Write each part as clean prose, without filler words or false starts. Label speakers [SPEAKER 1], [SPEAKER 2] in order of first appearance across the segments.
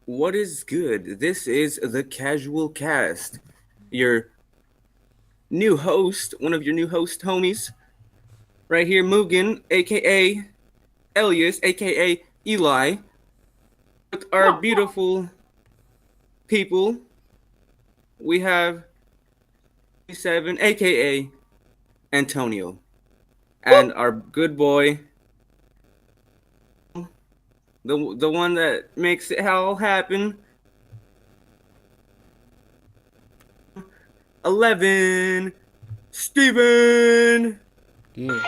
[SPEAKER 1] What is good? This is the Casual Cast. Your new host, one of your new host homies, right here, Mugen, aka Elias, aka Eli, with our beautiful people. We have 7, aka Antonio, and our good boy, the one that makes it all happen, 11, Steven.
[SPEAKER 2] Yeah.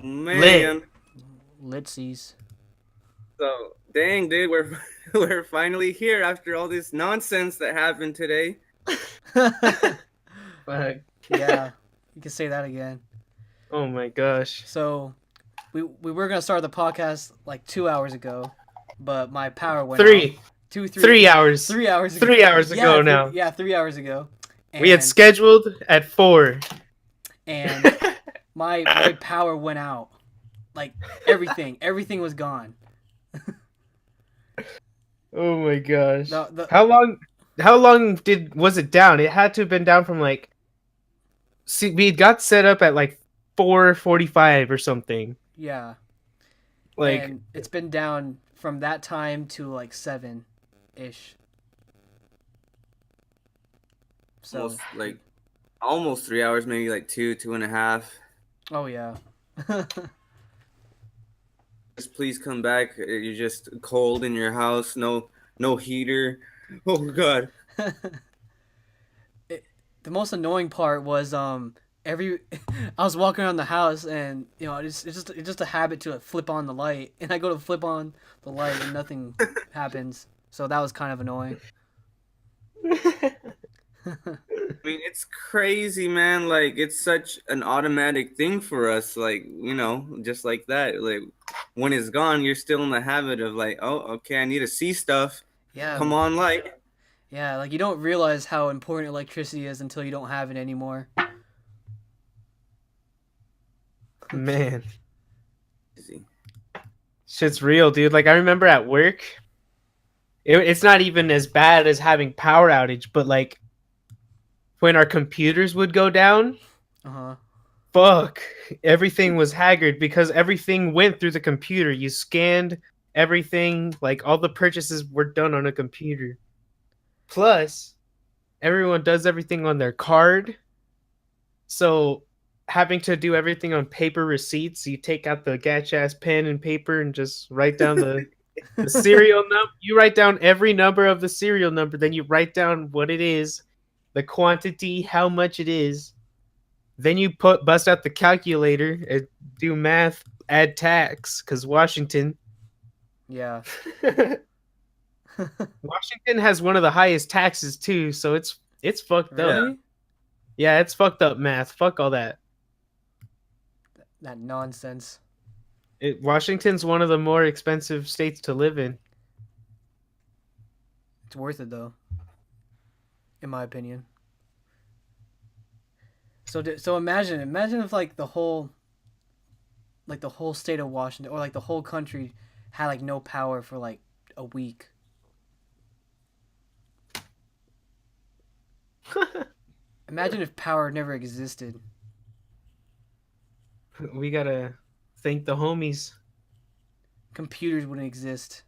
[SPEAKER 3] Lit.
[SPEAKER 1] Man,
[SPEAKER 2] Litsies.
[SPEAKER 1] so dang, dude, we're we're finally here after all this nonsense that happened today.
[SPEAKER 3] Fuck.
[SPEAKER 2] Yeah, you can say that again.
[SPEAKER 3] Oh my gosh.
[SPEAKER 2] So, we were gonna start the podcast like 2 hours ago, but my power went out.
[SPEAKER 3] Three.
[SPEAKER 2] 2, 3,
[SPEAKER 3] 3 hours.
[SPEAKER 2] 3 hours ago.
[SPEAKER 3] 3 hours
[SPEAKER 2] Yeah,
[SPEAKER 3] ago now.
[SPEAKER 2] 3 hours ago. And,
[SPEAKER 3] We had scheduled at 4.
[SPEAKER 2] and my power went out. Like everything was gone.
[SPEAKER 3] Oh my gosh.
[SPEAKER 2] The
[SPEAKER 3] How long was it down? It had to have been down from like we got set up at like 4:45 or something.
[SPEAKER 2] yeah,
[SPEAKER 3] Like
[SPEAKER 2] and it's been down from that time to like 7-ish. So,
[SPEAKER 1] Almost 3 hours, maybe like 2.5.
[SPEAKER 2] oh yeah.
[SPEAKER 1] Just please come back. You're just cold in your house. No heater. Oh god.
[SPEAKER 2] The most annoying part was every I was walking around the house and it's just a habit to flip on the light, and I go to flip on the light and nothing happens. So that was kind of annoying.
[SPEAKER 1] I mean, it's crazy, man. Like, it's such an automatic thing for us. Like, just like that. Like, when it's gone, you're still in the habit of like, oh, okay, I need to see stuff.
[SPEAKER 2] Yeah,
[SPEAKER 1] Come on, light.
[SPEAKER 2] yeah, like you don't realize how important electricity is until you don't have it anymore.
[SPEAKER 3] man,
[SPEAKER 1] Easy.
[SPEAKER 3] shit's real, dude. Like I remember at work, it's not even as bad as having power outage, but like when our computers would go down,
[SPEAKER 2] Uh-huh.
[SPEAKER 3] fuck, everything was haggard because everything went through the computer. You scanned everything, like all the purchases were done on a computer. Plus, everyone does everything on their card. So having to do everything on paper receipts, you take out the gatch ass pen and paper and just write down the serial number. You write down every number of the serial number, then you write down what it is, the quantity, how much it is. Then you bust out the calculator and do math, add tax, because Washington.
[SPEAKER 2] Yeah.
[SPEAKER 3] Washington has one of the highest taxes too, so it's fucked up.
[SPEAKER 2] Really?
[SPEAKER 3] Yeah, it's fucked up math. Fuck all that.
[SPEAKER 2] That nonsense.
[SPEAKER 3] Washington's one of the more expensive states to live in.
[SPEAKER 2] It's worth it though, in my opinion. So imagine if like the whole state of Washington, or like the whole country had like no power for like a week. Imagine if power never existed.
[SPEAKER 3] We gotta thank the homies.
[SPEAKER 2] Computers wouldn't exist.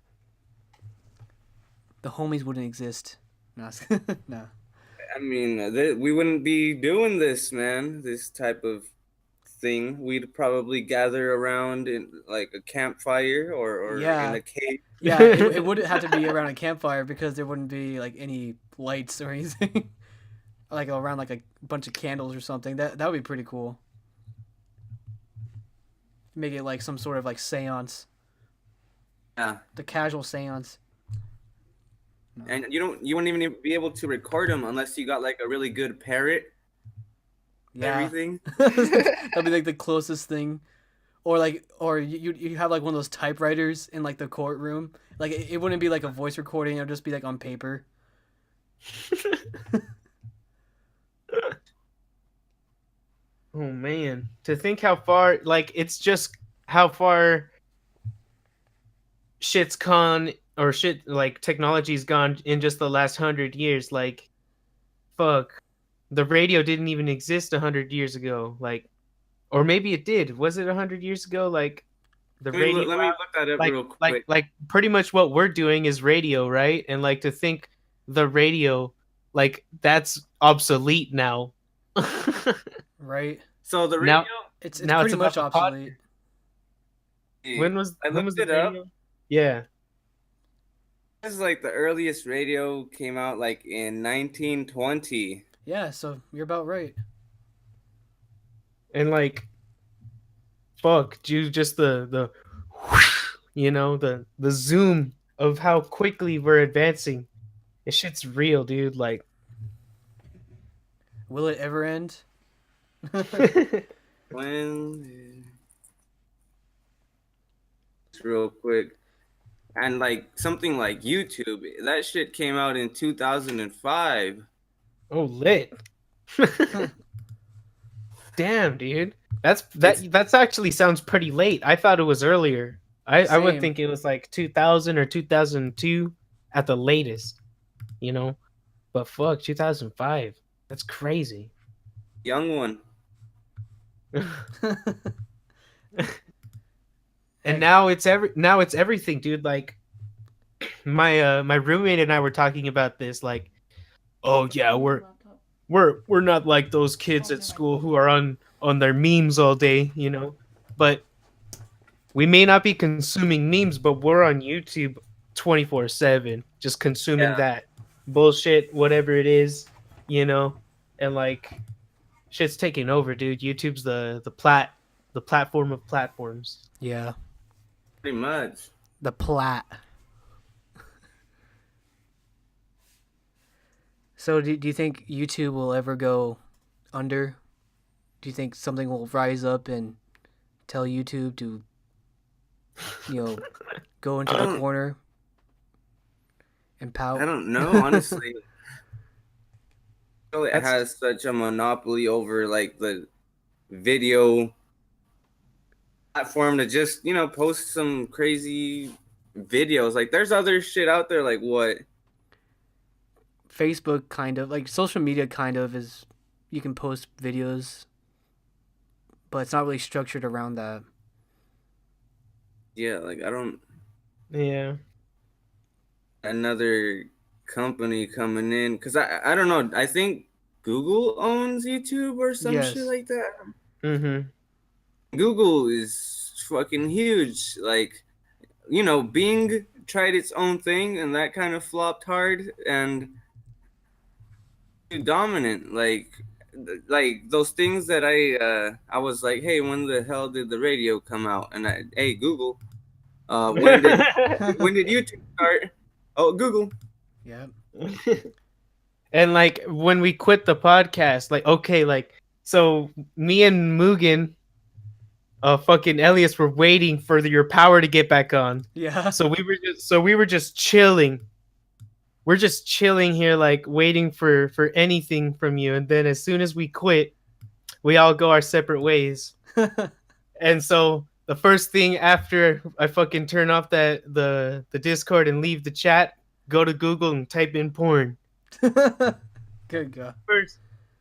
[SPEAKER 2] The homies wouldn't exist. No, no.
[SPEAKER 1] I mean, we wouldn't be doing this, man. This type of thing. We'd probably gather around in like a campfire or in
[SPEAKER 2] Yeah,
[SPEAKER 1] a cave.
[SPEAKER 2] yeah. It would have to be around a campfire because there wouldn't be like any lights or anything. Like around like a bunch of candles or something. That would be pretty cool. Make it like some sort of like seance.
[SPEAKER 1] Yeah.
[SPEAKER 2] The casual seance. No.
[SPEAKER 1] And you wouldn't even be able to record them unless you got like a really good parrot.
[SPEAKER 2] Yeah.
[SPEAKER 1] Everything.
[SPEAKER 2] That'd be like the closest thing. or like, or you have like one of those typewriters in like the courtroom. Like it wouldn't be like a voice recording; it would just be like on paper.
[SPEAKER 3] Oh man, to think how far, like, it's just how far shit's gone, or shit, like, technology's gone in just the last 100 years. Like, fuck, the radio didn't even exist 100 years ago. Like, or maybe it did. Was it 100 years ago? Like, the radio,
[SPEAKER 1] Let me look that up
[SPEAKER 3] like,
[SPEAKER 1] real quick.
[SPEAKER 3] pretty much what we're doing is radio, right? And like to think the radio, like, that's obsolete now.
[SPEAKER 2] Right?
[SPEAKER 1] So the radio,
[SPEAKER 3] Now,
[SPEAKER 2] It's
[SPEAKER 3] now it's
[SPEAKER 2] pretty much
[SPEAKER 3] about the
[SPEAKER 2] obsolete.
[SPEAKER 3] When was
[SPEAKER 1] I looked
[SPEAKER 3] the
[SPEAKER 1] it up.
[SPEAKER 3] radio? Yeah.
[SPEAKER 1] This is like the earliest radio came out like in 1920.
[SPEAKER 2] Yeah, so you're about right.
[SPEAKER 3] And like, fuck, dude, just the the zoom of how quickly we're advancing. This shit's real, dude. Like,
[SPEAKER 2] Will it ever end?
[SPEAKER 1] When real quick. And like something like YouTube, that shit came out in 2005.
[SPEAKER 3] oh, lit. Damn, dude.
[SPEAKER 1] It's
[SPEAKER 3] That's actually sounds pretty late. I thought it was earlier. I would
[SPEAKER 2] Same.
[SPEAKER 3] think it was like 2000 or 2002 at the latest, you know. But fuck, 2005. That's crazy.
[SPEAKER 1] young one.
[SPEAKER 3] And now it's everything, dude. Like, my roommate and I were talking about this, like, oh yeah, we're not like those kids at school who are on their memes all day, you know. But we may not be consuming memes, but we're on YouTube 24/7, just consuming
[SPEAKER 1] Yeah.
[SPEAKER 3] that bullshit, whatever it is, you know. And like, shit's taking over, dude. YouTube's the platform of platforms.
[SPEAKER 2] Yeah.
[SPEAKER 1] Pretty much.
[SPEAKER 2] The plat. So do you think YouTube will ever go under? Do you think something will rise up and tell YouTube to, go into the corner and pout?
[SPEAKER 1] I don't know, honestly. It
[SPEAKER 3] That's-
[SPEAKER 1] has such a monopoly over like the video platform to just, post some crazy videos. Like there's other shit out there like what?
[SPEAKER 2] Facebook kind of, like social media kind of is, you can post videos, but it's not really structured around that.
[SPEAKER 1] Yeah, like I don't
[SPEAKER 3] Yeah.
[SPEAKER 1] another company coming in because I don't know. I think Google owns YouTube or some
[SPEAKER 2] Yes.
[SPEAKER 1] shit like that.
[SPEAKER 3] Mm-hmm.
[SPEAKER 1] Google is fucking huge. Like, Bing tried its own thing and that kind of flopped hard and dominant. Like those things that I was like, hey, when the hell did the radio come out? And hey, Google, when did YouTube start? Oh, Google.
[SPEAKER 2] Yeah.
[SPEAKER 3] And like, when we quit the podcast, like, okay, like, so me and Mugen, fucking Elias, were waiting for your power to get back on.
[SPEAKER 2] Yeah.
[SPEAKER 3] So we were just chilling. We're just chilling here, like, waiting for anything from you. And then as soon as we quit, we all go our separate ways. And so the first thing after I fucking turn off the Discord and leave the chat, go to Google and type in porn.
[SPEAKER 2] Good God.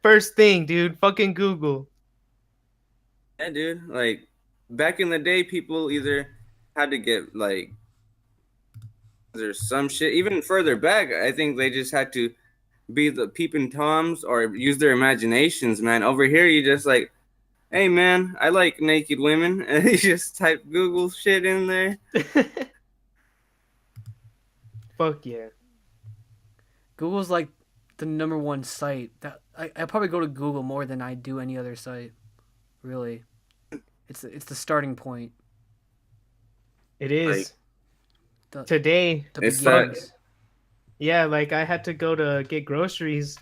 [SPEAKER 3] First thing, dude, fucking Google.
[SPEAKER 1] Yeah, dude. Like back in the day, people either had to get like there's some shit. Even further back, I think they just had to be the peeping toms or use their imaginations, man. Over here, you just like, hey, man, I like naked women, and you just type Google shit in there.
[SPEAKER 3] Fuck yeah.
[SPEAKER 2] Google's like the number one site that I probably go to Google more than I do any other site. Really, it's the starting point.
[SPEAKER 3] It is.
[SPEAKER 1] Like,
[SPEAKER 3] Today,
[SPEAKER 2] The
[SPEAKER 1] It's
[SPEAKER 2] beginnings.
[SPEAKER 3] yeah, like, I had to go to get groceries,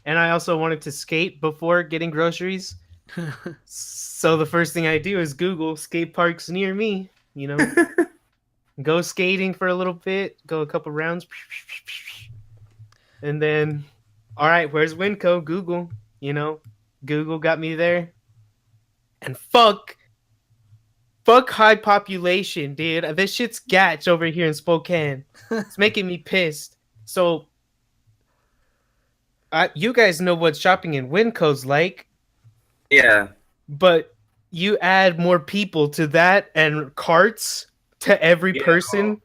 [SPEAKER 3] and I also wanted to skate before getting groceries. So the first thing I do is Google skate parks near me, you know, go skating for a little bit, go a couple rounds, and then, all right, where's Winco? Google, you know, Google got me there, and fuck high population, dude. This shit's gatch over here in Spokane. It's making me pissed. So, you guys know what shopping in Winco's like,
[SPEAKER 1] Yeah.
[SPEAKER 3] but you add more people to that and carts to every
[SPEAKER 1] Yeah.
[SPEAKER 3] person.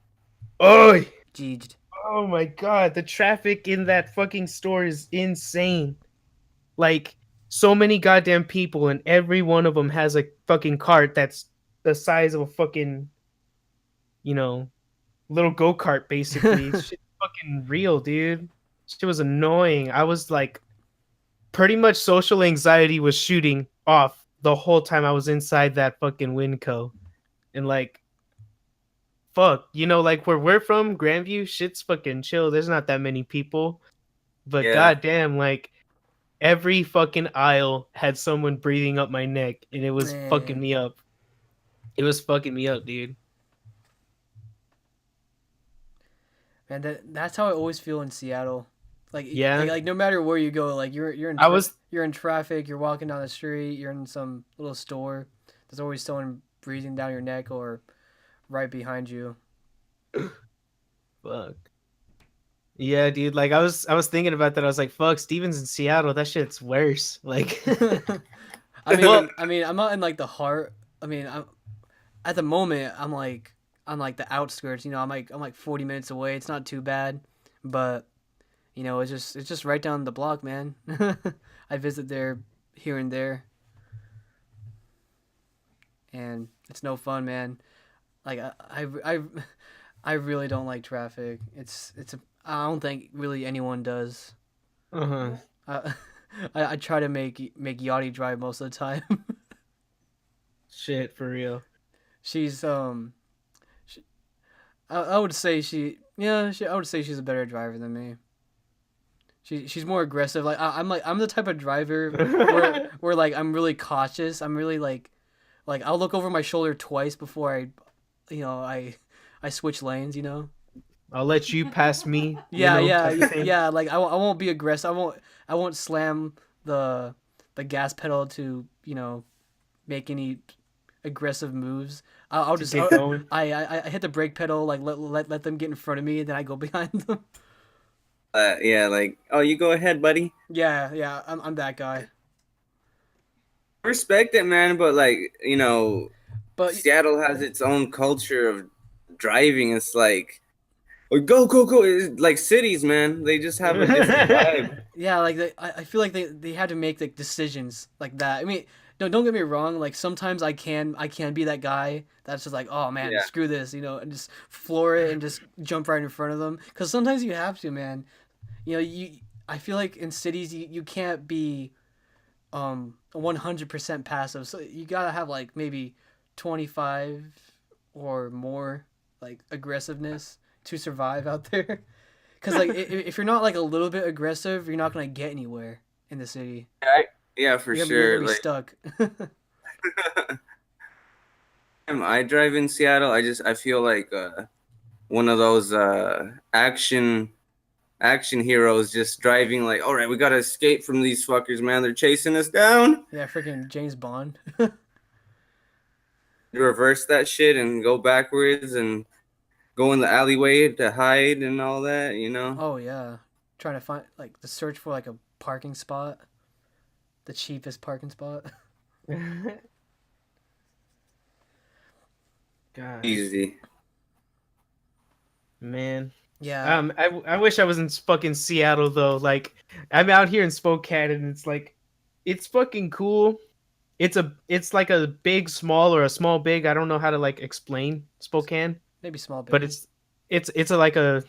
[SPEAKER 3] Oh,
[SPEAKER 2] Jeejed.
[SPEAKER 3] oh my god, the traffic in that fucking store is insane. Like, so many goddamn people, and every one of them has a fucking cart that's the size of a fucking, you know, little go kart. Basically, shit's fucking real, dude. Shit was annoying. I was like, pretty much social anxiety was shooting off the whole time I was inside that fucking Winco, and like, fuck, you know, like where we're from, Grandview, shit's fucking chill. There's not that many people, but
[SPEAKER 1] Yeah.
[SPEAKER 3] goddamn, like every fucking aisle had someone breathing up my neck, and it was fucking
[SPEAKER 2] Man.
[SPEAKER 3] me up. It was fucking me up, dude.
[SPEAKER 2] Man, that's how I always feel in Seattle. Like,
[SPEAKER 3] Yeah.
[SPEAKER 2] like no matter where you go, like you're in you're in traffic, you're walking down the street, you're in some little store. There's always someone breathing down your neck or right behind you.
[SPEAKER 3] Fuck. Yeah, dude. Like I was thinking about that. I was like, fuck, Steven's in Seattle. That shit's worse. Like,
[SPEAKER 2] I mean, I'm not in like the heart. I mean, at the moment, I'm like the outskirts. You know, I'm like 40 minutes away. It's not too bad, but you know, it's just right down the block, man. I visit there here and there, and it's no fun, man. Like I really don't like traffic. I don't think really anyone does.
[SPEAKER 3] uh-huh.
[SPEAKER 2] I I try to make Yachty drive most of the time.
[SPEAKER 3] Shit, for real.
[SPEAKER 2] She's she, I would say I would say she's a better driver than me. She's more aggressive. Like I'm the type of driver where like I'm really cautious. I'm really like I'll look over my shoulder twice before I switch lanes. You know.
[SPEAKER 3] I'll let you pass me.
[SPEAKER 2] Yeah, yeah,
[SPEAKER 3] type of thing.
[SPEAKER 2] yeah. Like I won't be aggressive. I won't slam the gas pedal to make any aggressive moves. I'll
[SPEAKER 3] To
[SPEAKER 2] just
[SPEAKER 3] get going.
[SPEAKER 2] I hit the brake pedal, like let them get in front of me, and then I go behind them.
[SPEAKER 1] Yeah, like, oh, you go ahead, buddy.
[SPEAKER 2] Yeah, yeah. I'm that guy.
[SPEAKER 1] Respect it, man, but like,
[SPEAKER 2] But
[SPEAKER 1] Seattle has its own culture of driving. It's like, oh, go, go, go. It's like cities, man. They just have a different vibe.
[SPEAKER 2] yeah, like I feel like they had to make like decisions like that. I mean, don't get me wrong. Like sometimes I can be that guy that's just like, oh man,
[SPEAKER 1] Yeah.
[SPEAKER 2] screw this, and just floor it and just jump right in front of them. Because sometimes you have to, man. I feel like in cities you can't be 100% passive. So you gotta have like maybe 25 or more like aggressiveness to survive out there. Because like if you're not like a little bit aggressive, you're not gonna get anywhere in the city.
[SPEAKER 1] Yeah, for
[SPEAKER 2] You're
[SPEAKER 1] sure.
[SPEAKER 2] gonna be
[SPEAKER 1] Like,
[SPEAKER 2] stuck.
[SPEAKER 1] when I drive in Seattle, I feel like one of those action heroes just driving like, all right, we gotta escape from these fuckers, man. They're chasing us down.
[SPEAKER 2] Yeah, freaking James Bond.
[SPEAKER 1] Reverse that shit and go backwards and go in the alleyway to hide and all that.
[SPEAKER 2] Oh yeah, trying to find like the search for like a parking spot, the cheapest parking spot.
[SPEAKER 3] God,
[SPEAKER 1] Easy.
[SPEAKER 3] man.
[SPEAKER 2] Yeah.
[SPEAKER 3] I wish I was in fucking Seattle though. Like, I'm out here in Spokane, and it's like, it's fucking cool. It's like a big small or a small big. I don't know how to like explain Spokane,
[SPEAKER 2] Maybe small big.
[SPEAKER 3] but it's like a,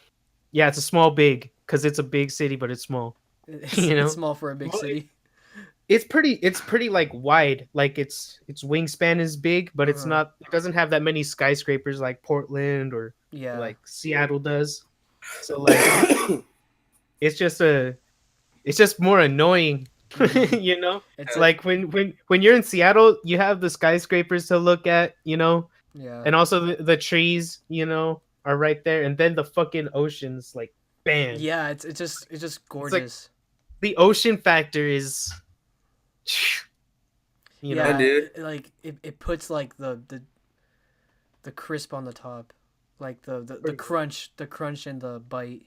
[SPEAKER 3] yeah, it's a small big because it's a big city, but it's small.
[SPEAKER 2] It's small for a big
[SPEAKER 3] Well,
[SPEAKER 2] city.
[SPEAKER 3] It's pretty like wide. Like its wingspan is big, but it's not. It doesn't have that many skyscrapers like Portland or
[SPEAKER 2] Yeah.
[SPEAKER 3] like Seattle does. So like, it's just more annoying
[SPEAKER 2] Mhm.
[SPEAKER 3] You know,
[SPEAKER 2] It's a,
[SPEAKER 3] like when you're in Seattle, you have the skyscrapers to look at, you know,
[SPEAKER 2] yeah.
[SPEAKER 3] and also the trees, you know, are right there, and then the fucking oceans, like, bam.
[SPEAKER 2] Yeah, it's just
[SPEAKER 3] It's like
[SPEAKER 2] gorgeous.
[SPEAKER 3] the ocean factor is, you
[SPEAKER 1] Yeah,
[SPEAKER 3] know,
[SPEAKER 2] Yeah,
[SPEAKER 1] dude.
[SPEAKER 2] like it puts like the crisp on the top, like the crunch and the bite.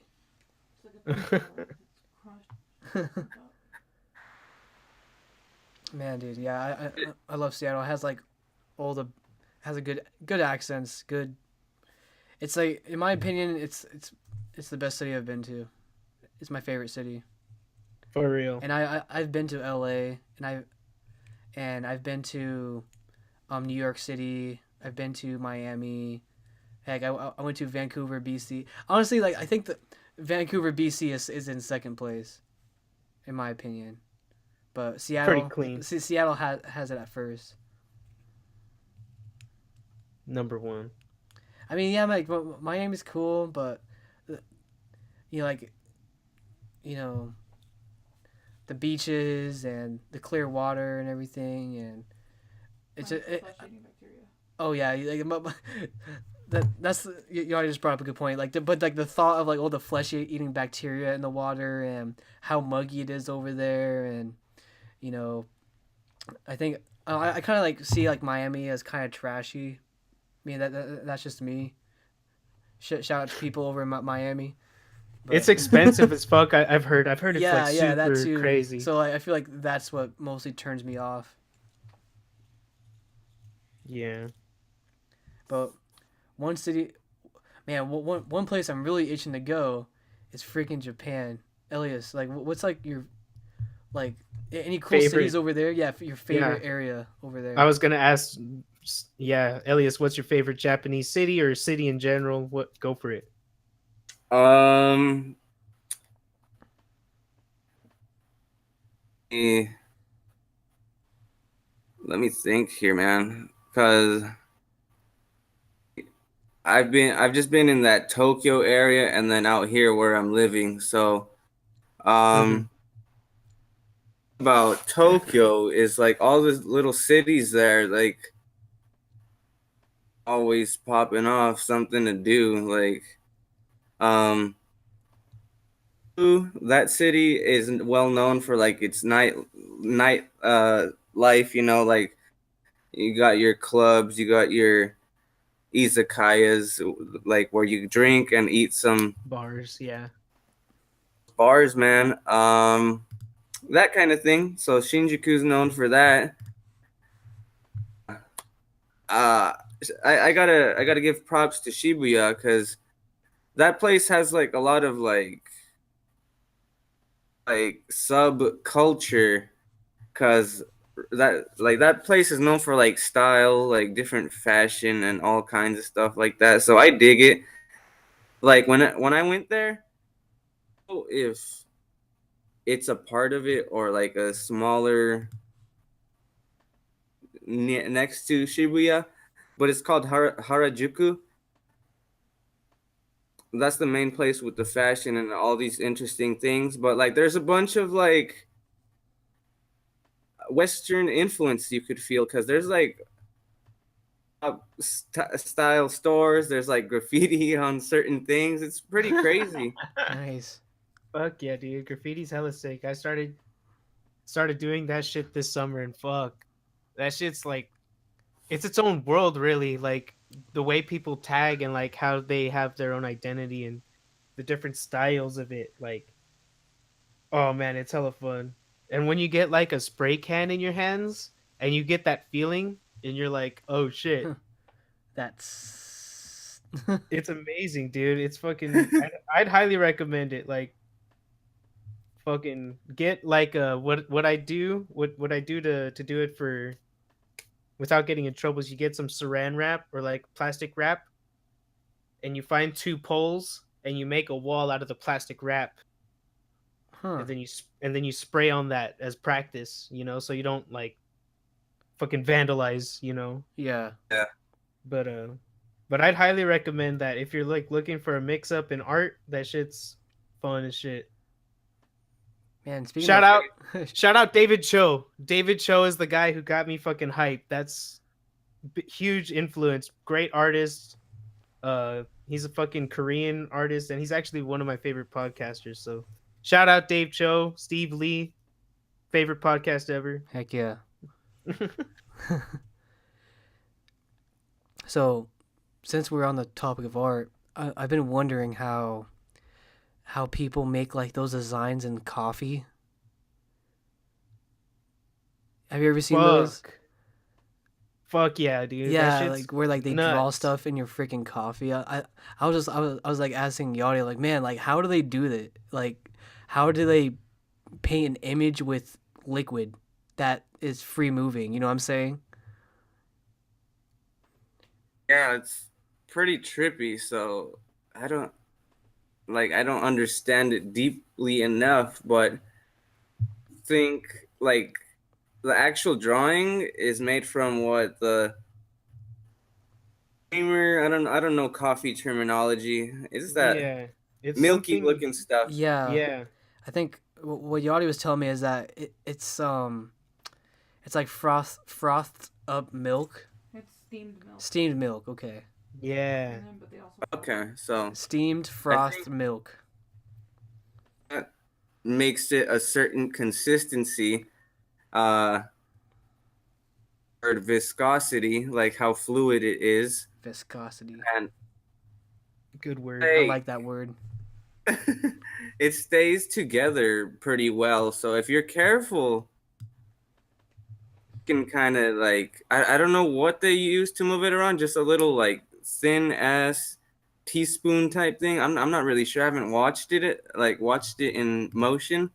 [SPEAKER 2] Man, dude, yeah, I love Seattle. It has like all the has a good accents, good. It's like in my opinion, it's the best city I've been to. It's my favorite city,
[SPEAKER 3] for real.
[SPEAKER 2] and I've been to L.A. and I've been to New York City. I've been to Miami. Heck, I went to Vancouver, BC. Honestly, like I think that Vancouver, BC is in second place, in my opinion. But
[SPEAKER 3] Pretty clean.
[SPEAKER 2] Seattle has it at first.
[SPEAKER 3] Number one.
[SPEAKER 2] I mean, yeah, like Miami's cool, but uh, you know, like you know, the beaches and the clear water and everything, and it's just, oh yeah, like, that's you already just brought up a good point. Like, but like the thought of like all the flesh eating bacteria in the water and how muggy it is over there, and you know, I think I kind of like see like Miami as kind of trashy. I mean that's just me. Shout out to people over in Miami,
[SPEAKER 3] It's
[SPEAKER 2] but
[SPEAKER 3] expensive as fuck. I've heard. I've heard it's like
[SPEAKER 2] yeah, that
[SPEAKER 3] super
[SPEAKER 2] too.
[SPEAKER 3] crazy.
[SPEAKER 2] So like, I feel like that's what mostly turns me off.
[SPEAKER 3] Yeah.
[SPEAKER 2] But one city, man, one place I'm really itching to go is freaking Japan. Elias, like, what's like your like any cool cities
[SPEAKER 3] Favorite.
[SPEAKER 2] over there? Yeah, your
[SPEAKER 3] Yeah.
[SPEAKER 2] favorite area over
[SPEAKER 3] I
[SPEAKER 2] there.
[SPEAKER 3] was gonna ask. Yeah, Elias, what's your favorite Japanese city or city in general? What? Go for it.
[SPEAKER 1] Um, eh, let me think here, man, because I've just been in that Tokyo area and then out here where I'm living. So,
[SPEAKER 3] Hmm.
[SPEAKER 1] um, about Tokyo is like all the little cities there, like always popping off something to do. Like, um, that city is well known for like its night life. You know, like you got your clubs, you got your izakayas, like where you drink and eat some
[SPEAKER 3] Bars. Yeah.
[SPEAKER 1] bars, man. That kind of thing. So Shinjuku's known for that. Uh, I gotta give props to Shibuya because that place has like a lot of like subculture because that place is known for like style, like different fashion and all kinds of stuff like that. So I dig it. Like when I went there, if it's a part of it or like a smaller next to Shibuya, but it's called Harajuku. That's the main place with the fashion and all these interesting things. But like, there's a bunch of like Western influence you could feel because there's like style stores. There's like graffiti on certain things. It's pretty crazy.
[SPEAKER 2] Nice.
[SPEAKER 3] Fuck yeah, dude. Graffiti's hella sick. I started doing that shit this summer, and fuck, that shit's like it's its own world, really. Like the way people tag and like how they have their own identity and the different styles of it. Like, oh man, it's hella fun. And when you get like a spray can in your hands and you get that feeling, and you're like, oh shit,
[SPEAKER 2] That's
[SPEAKER 3] it's amazing, dude. It's fucking. I'd highly recommend it. Like, fucking get like what I do what I do to do it for without getting in trouble is you get some saran wrap or like plastic wrap, and you find two poles and you make a wall out of the plastic wrap,
[SPEAKER 2] huh.
[SPEAKER 3] and then you spray on that as practice, you know, so you don't like fucking vandalize, you know.
[SPEAKER 2] Yeah.
[SPEAKER 1] Yeah.
[SPEAKER 3] But but I'd highly recommend that if you're like looking for a mix up in art, that shit's fun as shit.
[SPEAKER 2] Man, speaking
[SPEAKER 3] Shout
[SPEAKER 2] of
[SPEAKER 3] out, shout out David Cho. David Cho is the guy who got me fucking hyped. That's huge influence. Great artist. He's a fucking Korean artist, and he's actually one of my favorite podcasters. So, shout out Dave Cho, Steve Lee, favorite podcast ever.
[SPEAKER 2] Heck yeah. So, since we're on the topic of art, I've been wondering how people make like those designs in coffee. Have you ever seen those?
[SPEAKER 3] Fuck yeah, dude.
[SPEAKER 2] Yeah,
[SPEAKER 3] That shit's
[SPEAKER 2] like where like they draw
[SPEAKER 3] nuts.
[SPEAKER 2] stuff in your freaking coffee. I was like asking Yachty, like, man, like how do they do that? Like, how do they paint an image with liquid that is free moving? You know what I'm saying?
[SPEAKER 1] Yeah, it's pretty trippy. So I don't understand it deeply enough, but think like the actual drawing is made from what the creamer. I don't know coffee terminology. It's that
[SPEAKER 3] Yeah, it's
[SPEAKER 1] milky
[SPEAKER 3] something.
[SPEAKER 1] looking stuff.
[SPEAKER 2] Yeah,
[SPEAKER 3] Yeah,
[SPEAKER 2] I think what Yachty was telling me is that it's like frothed up milk,
[SPEAKER 4] It's steamed milk.
[SPEAKER 2] steamed milk. Okay,
[SPEAKER 3] yeah.
[SPEAKER 4] And then, but they also
[SPEAKER 1] Okay, so
[SPEAKER 2] steamed frothed milk.
[SPEAKER 1] that makes it a certain consistency, or viscosity, like how fluid it is,
[SPEAKER 2] Viscosity.
[SPEAKER 1] and
[SPEAKER 3] Good word.
[SPEAKER 2] I
[SPEAKER 1] Hey.
[SPEAKER 2] like that word.
[SPEAKER 1] it stays together pretty well. So if you're careful, you can kind of like I don't know what they use to move it around, just a little like thin ass teaspoon type thing. I'm not really sure. I haven't watched it in motion.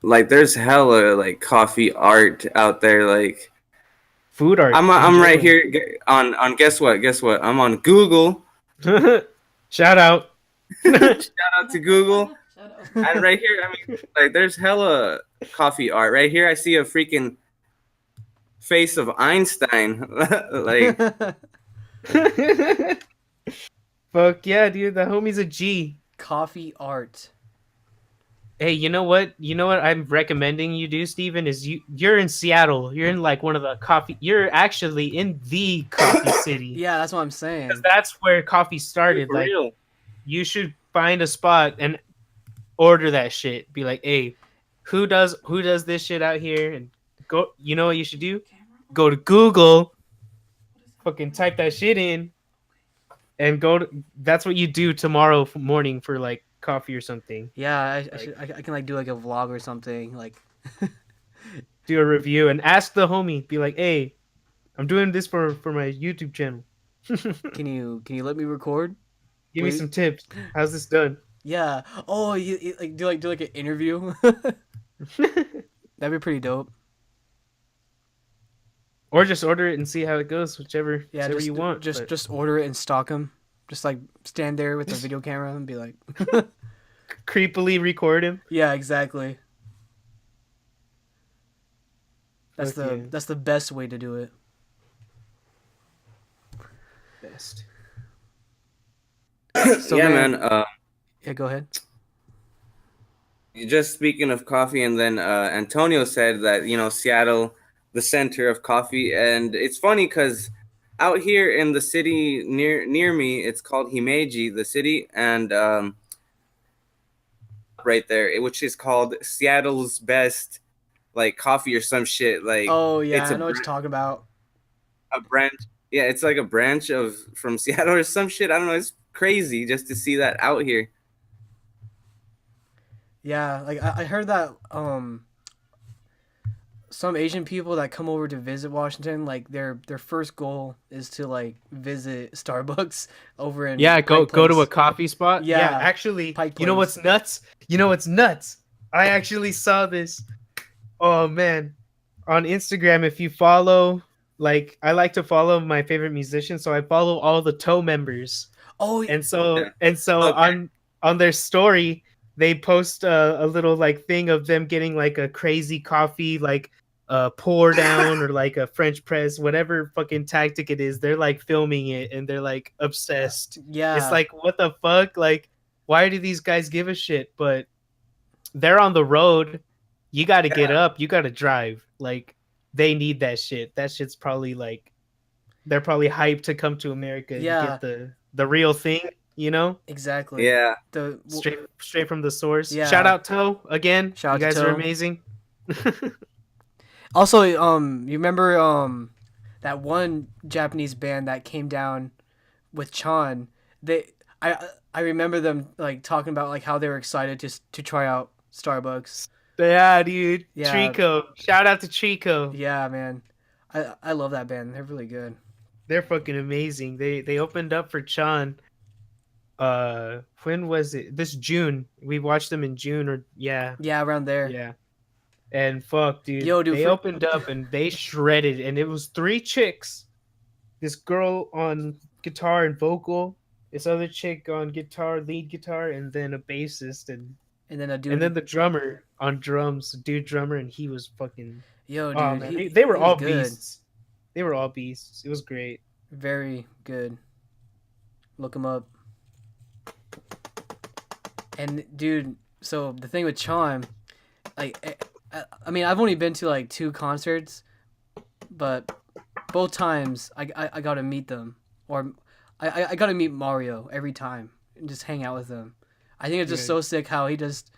[SPEAKER 1] Like there's hella like coffee art out there. Like
[SPEAKER 3] Food art.
[SPEAKER 1] I'm right here on guess what? I'm on Google.
[SPEAKER 3] Shout out.
[SPEAKER 1] Shout out to Google.
[SPEAKER 4] Shut up.
[SPEAKER 1] And right here, I mean, like there's hella coffee art. Right here, I see a freaking face of Einstein. Like
[SPEAKER 3] Fuck yeah, dude. The homie's a G.
[SPEAKER 2] Coffee art.
[SPEAKER 3] Hey, you know what? You know what I'm recommending you do, Steven, is you're in Seattle. You're in like one of the coffee. You're actually in the coffee city.
[SPEAKER 2] Yeah, that's what I'm saying.
[SPEAKER 3] Because that's where coffee started.
[SPEAKER 1] for
[SPEAKER 3] Like
[SPEAKER 1] real.
[SPEAKER 3] you should find a spot and order that shit. Be like, hey, who does this shit out here? And go. You know what you should do?
[SPEAKER 4] Camera?
[SPEAKER 3] Go to Google,
[SPEAKER 4] What is that?
[SPEAKER 3] fucking type that shit in, and go to. That's what you do tomorrow morning for like coffee or something.
[SPEAKER 2] Yeah, I can like do like a vlog or something. Like,
[SPEAKER 3] Do a review and ask the homie. Be like, hey, I'm doing this for my YouTube channel.
[SPEAKER 2] can you let me record?
[SPEAKER 3] Give me
[SPEAKER 2] Wait.
[SPEAKER 3] some tips. How's this done?
[SPEAKER 2] Yeah. Oh, you like do like an interview. That'd be pretty dope.
[SPEAKER 3] Or just order it and see how it goes, whichever
[SPEAKER 2] Yeah,
[SPEAKER 3] you want. but
[SPEAKER 2] Just order it and stalk him. Just like stand there with the video camera and be like,
[SPEAKER 3] creepily record him.
[SPEAKER 2] yeah, exactly. That's
[SPEAKER 3] Fuck yeah.
[SPEAKER 2] that's the best way to do it.
[SPEAKER 3] Best.
[SPEAKER 2] So
[SPEAKER 1] Yeah,
[SPEAKER 2] man,
[SPEAKER 1] man.
[SPEAKER 2] Yeah, go ahead.
[SPEAKER 1] Just speaking of coffee, and then Antonio said that Seattle, the center of coffee, and it's funny because out here in the city near me, it's called Himeji, the city, and right there, which is called Seattle's best, like coffee or some shit. Like
[SPEAKER 2] Oh yeah,
[SPEAKER 1] it's
[SPEAKER 2] I know what you're talking about.
[SPEAKER 1] a branch. Yeah, it's like a branch from Seattle or some shit. I don't know. It's crazy just to see that out here.
[SPEAKER 2] Yeah, like I heard that some Asian people that come over to visit Washington, like their first goal is to like visit Starbucks over in
[SPEAKER 3] Yeah, go
[SPEAKER 2] Pike
[SPEAKER 3] to a
[SPEAKER 2] Place.
[SPEAKER 3] coffee spot.
[SPEAKER 2] Yeah,
[SPEAKER 3] actually,
[SPEAKER 2] Pike
[SPEAKER 3] you know
[SPEAKER 2] Place.
[SPEAKER 3] what's nuts? You know what's nuts? I actually saw this. Oh man, on Instagram, if you follow, like, I like to follow my favorite musicians, so I follow all the Toe members,
[SPEAKER 2] Oh,
[SPEAKER 3] and so
[SPEAKER 1] Yeah.
[SPEAKER 3] on
[SPEAKER 1] Okay.
[SPEAKER 3] their story, they post a little like thing of them getting like a crazy coffee, like pour down or like a French press, whatever fucking tactic it is. They're like filming it and they're like obsessed.
[SPEAKER 2] yeah.
[SPEAKER 3] It's like, what the fuck? Like, Why do these guys give a shit? But they're on the road. You got to get up. You got to drive. Like, they need that shit. That shit's probably like, they're probably hyped to come to America and
[SPEAKER 2] Yeah.
[SPEAKER 3] get the real thing, you know?
[SPEAKER 2] Exactly.
[SPEAKER 1] Yeah.
[SPEAKER 3] Straight from the source.
[SPEAKER 2] Yeah.
[SPEAKER 3] Shout out Toe again.
[SPEAKER 2] Shout out
[SPEAKER 3] You
[SPEAKER 2] to
[SPEAKER 3] guys are
[SPEAKER 2] Toe.
[SPEAKER 3] amazing.
[SPEAKER 2] Also, you remember that one Japanese band that came down with Chan? I remember them like talking about like how they were excited to try out Starbucks.
[SPEAKER 3] Yeah, dude.
[SPEAKER 2] Yeah.
[SPEAKER 3] Trico. Shout out to Trico.
[SPEAKER 2] Yeah, man. I love that band. They're really good.
[SPEAKER 3] They're fucking amazing. They opened up for Chan. When was it? This June. We watched them in June, or yeah.
[SPEAKER 2] Yeah, around there.
[SPEAKER 3] Yeah. And fuck, dude.
[SPEAKER 2] Yo, dude,
[SPEAKER 3] they opened up and they shredded, and it was 3 chicks. This girl on guitar and vocal, this other chick on guitar, lead guitar, and then a bassist, and
[SPEAKER 2] then a dude.
[SPEAKER 3] and then the drummer on drums, dude drummer, and he was fucking.
[SPEAKER 2] Yo, dude.
[SPEAKER 3] Oh man, they were
[SPEAKER 2] he was
[SPEAKER 3] all
[SPEAKER 2] good.
[SPEAKER 3] beasts. They were all beasts. It was great.
[SPEAKER 2] Very good. Look him up. And dude, so the thing with Chan, like, I mean, I've only been to like 2 concerts, but both times I got to meet them, or I got to meet Mario every time and just hang out with him. I think it's just so sick how he just,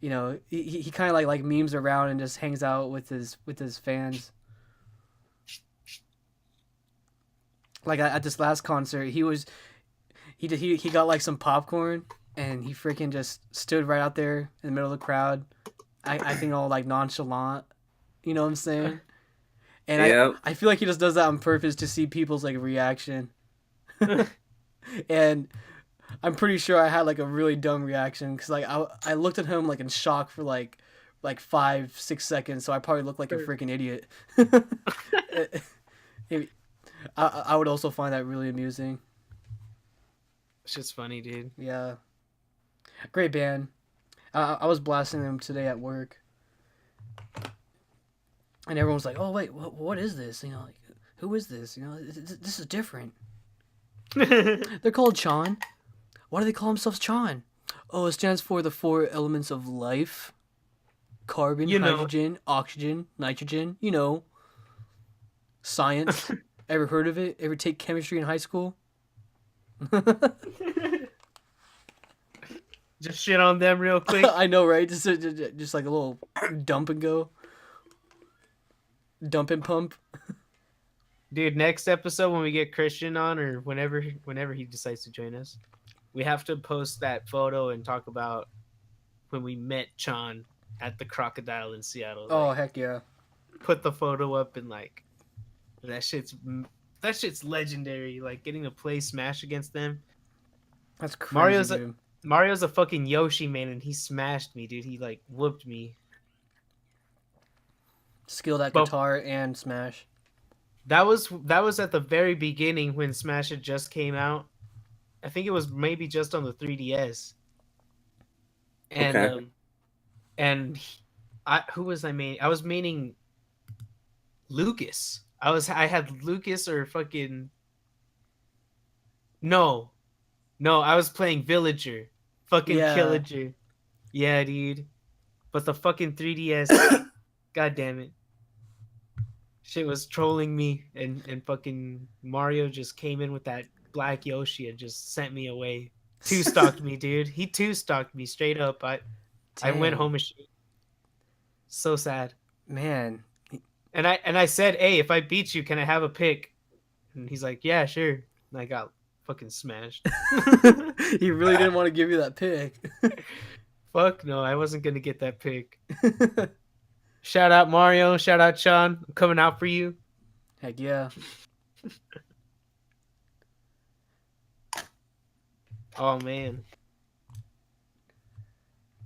[SPEAKER 2] you know, he kind of like memes around and just hangs out with his fans. Like at this last concert, he got like some popcorn and he freaking just stood right out there in the middle of the crowd, acting all like nonchalant. You know what I'm saying? And
[SPEAKER 1] Yep.
[SPEAKER 2] I feel like he just does that on purpose to see people's like reaction. And I'm pretty sure I had like a really dumb reaction because like I looked at him like in shock for like 5-6 seconds, so I probably looked like a freaking idiot. I would also find that really amusing.
[SPEAKER 3] It's just funny, dude.
[SPEAKER 2] Yeah. Great band. I was blasting them today at work. And everyone was like, "Oh wait, what is this? You know, like, who is this? You know, this is different." They're called Chan. Why do they call themselves Chan? Oh, it stands for the 4 elements of life: carbon, hydrogen, oxygen, nitrogen. You know, science. Ever heard of it? Ever take chemistry in high school?
[SPEAKER 3] Just shit on them real quick.
[SPEAKER 2] I know, right? Just like a little dump and go. Dump and pump.
[SPEAKER 3] Dude, next episode when we get Christian on, or whenever he decides to join us, we have to post that photo and talk about when we met Chan at the Crocodile in Seattle.
[SPEAKER 2] Oh,
[SPEAKER 3] Like,
[SPEAKER 2] heck yeah.
[SPEAKER 3] put the photo up and like that shit's legendary. Like getting to play Smash against them.
[SPEAKER 2] That's crazy, dude.
[SPEAKER 3] Mario's a fucking Yoshi man, and he smashed me, dude. He like whooped me.
[SPEAKER 2] Skill that guitar and Smash.
[SPEAKER 3] That was at the very beginning when Smash had just came out. I think it was maybe just on the 3DS. And
[SPEAKER 1] Okay.
[SPEAKER 3] Who was I maining? I was maining Lucas. I had Lucas or fucking No, I was playing Villager. Fucking
[SPEAKER 2] Yeah.
[SPEAKER 3] Killager. Yeah, dude. But the fucking 3DS, god damn it. Shit was trolling me, and fucking Mario just came in with that black Yoshi and just sent me away. 2-stocked me, dude. He 2-stocked me straight up. I went
[SPEAKER 2] Dang.
[SPEAKER 3] home and shit. So sad.
[SPEAKER 2] Man.
[SPEAKER 3] And I said, "Hey, if I beat you, can I have a pick?" And he's like, "Yeah, sure." And I got fucking smashed.
[SPEAKER 2] He really didn't want to give you that pick.
[SPEAKER 3] Fuck no, I wasn't gonna get that pick. Shout out Mario, shout out Sean. I'm coming out for you.
[SPEAKER 2] Heck yeah.
[SPEAKER 3] Oh man.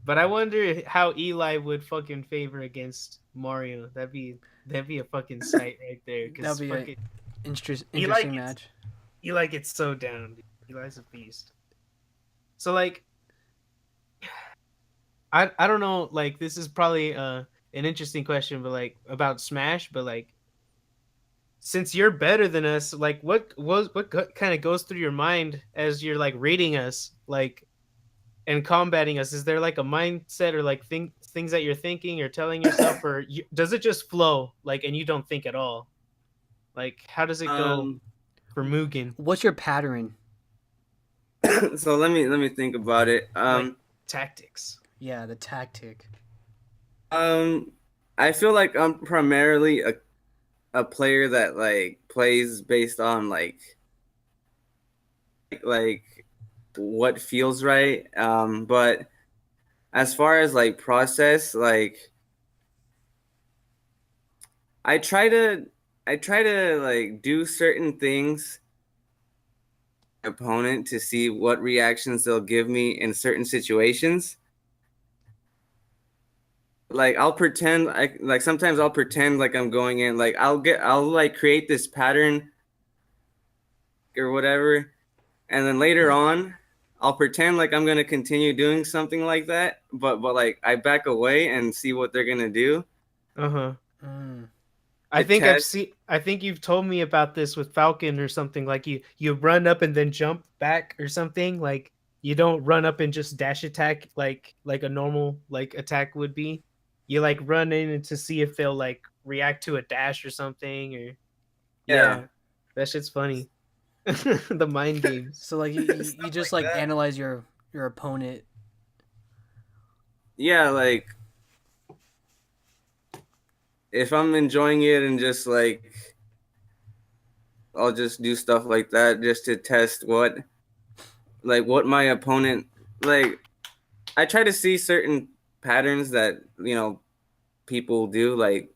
[SPEAKER 3] But I wonder how Eli would fucking favor against Mario. That'd be a fucking sight right there.
[SPEAKER 2] That'd be
[SPEAKER 3] fucking,
[SPEAKER 2] an interesting
[SPEAKER 3] Eli gets-
[SPEAKER 2] match.
[SPEAKER 3] Eli gets so down. Dude. Eli's a beast. So like, I don't know. Like this is probably an interesting question, but like about Smash. But like, since you're better than us, like what kind of goes through your mind as you're like reading us? Like, and combating us? Is there like a mindset or like things that you're thinking or telling yourself, or does it just flow like and you don't think at all? Like how does it go
[SPEAKER 1] Um,
[SPEAKER 3] for Mugen?
[SPEAKER 2] What's your pattern?
[SPEAKER 1] so let me think about it.
[SPEAKER 3] Like tactics.
[SPEAKER 2] Yeah, the tactic.
[SPEAKER 1] Um, I feel like I'm primarily a player that like plays based on like what feels right. But as far as like process, like I try to I try to like do certain things opponent to see what reactions they'll give me in certain situations. Like I'll pretend like sometimes I'll pretend like I'm going in like I'll like create this pattern or whatever, and then later on I'll pretend like I'm gonna continue doing something like that, but like I back away and see what they're gonna do
[SPEAKER 3] Uh-huh.
[SPEAKER 2] Mm.
[SPEAKER 3] I
[SPEAKER 1] to
[SPEAKER 3] think I've
[SPEAKER 1] test.
[SPEAKER 3] seen. I think you've told me about this with Falcon or something. Like you run up and then jump back or something. Like you don't run up and just dash attack like a normal like attack would be. You like run in to see if they'll like react to a dash or something. Or
[SPEAKER 1] Yeah,
[SPEAKER 3] yeah, that shit's funny. The mind games.
[SPEAKER 2] So like you
[SPEAKER 1] stuff
[SPEAKER 2] just
[SPEAKER 1] like
[SPEAKER 2] like
[SPEAKER 1] that.
[SPEAKER 2] analyze your opponent.
[SPEAKER 1] Yeah, like if I'm enjoying it and just like I'll just do stuff like that just to test what my opponent like. I try to see certain patterns that people do. Like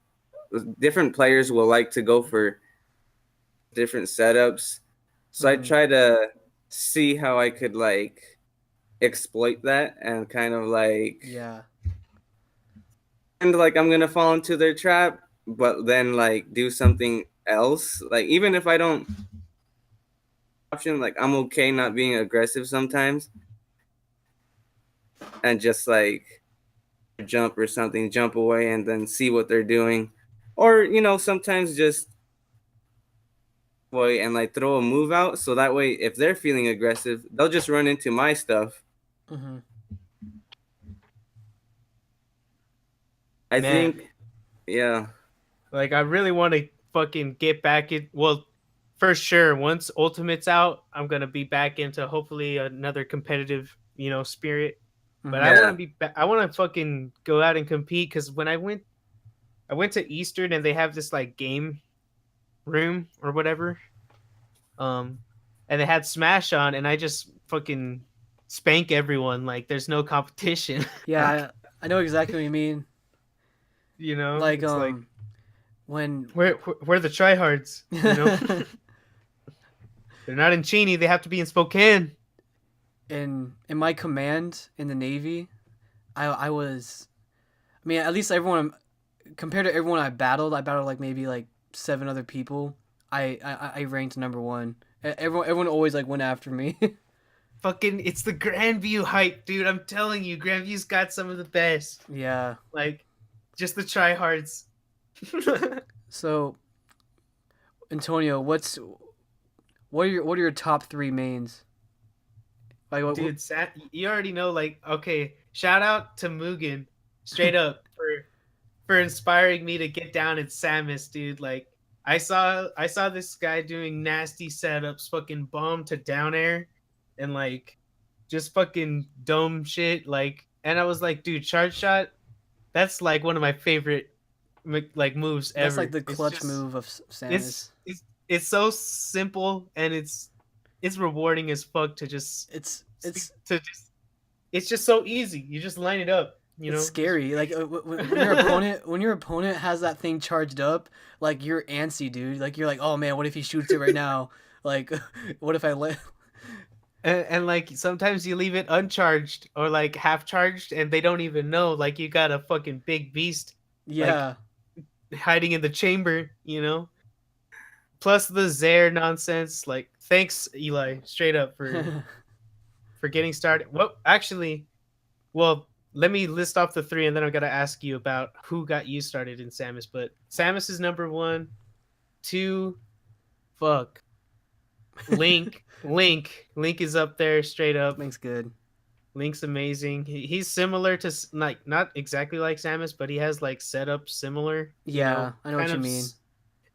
[SPEAKER 1] different players will like to go for different setups, so I
[SPEAKER 2] Mhm.
[SPEAKER 1] try to see how I could like exploit that and kind of like
[SPEAKER 2] Yeah.
[SPEAKER 1] and like I'm gonna fall into their trap, but then like do something else. Like even if I don't option, like I'm okay not being aggressive sometimes and just like jump or something, jump away and then see what they're doing. Or, sometimes just boy and like throw a move out so that way if they're feeling aggressive, they'll just run into my stuff.
[SPEAKER 2] Mhm.
[SPEAKER 1] I
[SPEAKER 3] Man,
[SPEAKER 1] think yeah.
[SPEAKER 3] like I really want to fucking get back in. Well, for sure, once Ultimate's out, I'm gonna be back into hopefully another competitive, spirit. But I
[SPEAKER 2] Mhm.
[SPEAKER 3] want to
[SPEAKER 1] Yeah.
[SPEAKER 3] be. I want to fucking go out and compete because when I went to Eastern and they have this like game room or whatever, um, and they had Smash on, and I just fucking spank everyone. Like there's no competition.
[SPEAKER 2] Yeah, I know exactly what you mean. Like
[SPEAKER 3] It's like
[SPEAKER 2] when
[SPEAKER 3] we're the tryhards. They're not in Cheney. They have to be in Spokane.
[SPEAKER 2] in my command in the Navy, I was, I mean, at least everyone compared to everyone I battled like maybe like 7 other people. I ranked number 1. Everyone always like went after me.
[SPEAKER 3] Fucking, it's the Grandview hype, dude. I'm telling you, Grandview's got some of the best.
[SPEAKER 2] Yeah.
[SPEAKER 3] Like, just the tryhards.
[SPEAKER 2] So Antonio, what are your top 3 mains? Like
[SPEAKER 3] Dude, you already know. Like, okay, shout out to Mugen, straight up for inspiring me to get down in Samus, dude. Like, I saw this guy doing nasty setups, fucking bomb to down air, and like just fucking dome shit. Like, and I was like, dude, charge shot. That's like one of my favorite like moves
[SPEAKER 2] that's like
[SPEAKER 3] ever.
[SPEAKER 2] the
[SPEAKER 3] It's
[SPEAKER 2] clutch
[SPEAKER 3] just
[SPEAKER 2] move of
[SPEAKER 3] it's
[SPEAKER 2] Samus.
[SPEAKER 3] it's it's so simple and it's rewarding as fuck to just
[SPEAKER 2] It's
[SPEAKER 3] to just it's just so easy. You just line it up,
[SPEAKER 2] it's
[SPEAKER 3] Just
[SPEAKER 2] scary. Like when your opponent has that thing charged up, like you're antsy, dude. Like you're like, oh man, what if he shoots it right now? Like, what if I let?
[SPEAKER 3] and like sometimes you leave it uncharged or like half charged and they don't even know. Like you got a fucking big beast like
[SPEAKER 2] Yeah.
[SPEAKER 3] hiding in the chamber. Plus the Zaire nonsense. Like thanks Eli, straight up for getting started. Well, actually, well, let me list off the 3 and then I'm gonna ask you about who got you started in Samus. But Samus is number 1, 2, fuck. Link is up there straight up.
[SPEAKER 2] Link's good.
[SPEAKER 3] Link's amazing. He's similar to like not exactly like Samus, but he has like setup similar.
[SPEAKER 2] Yeah, I know what you mean.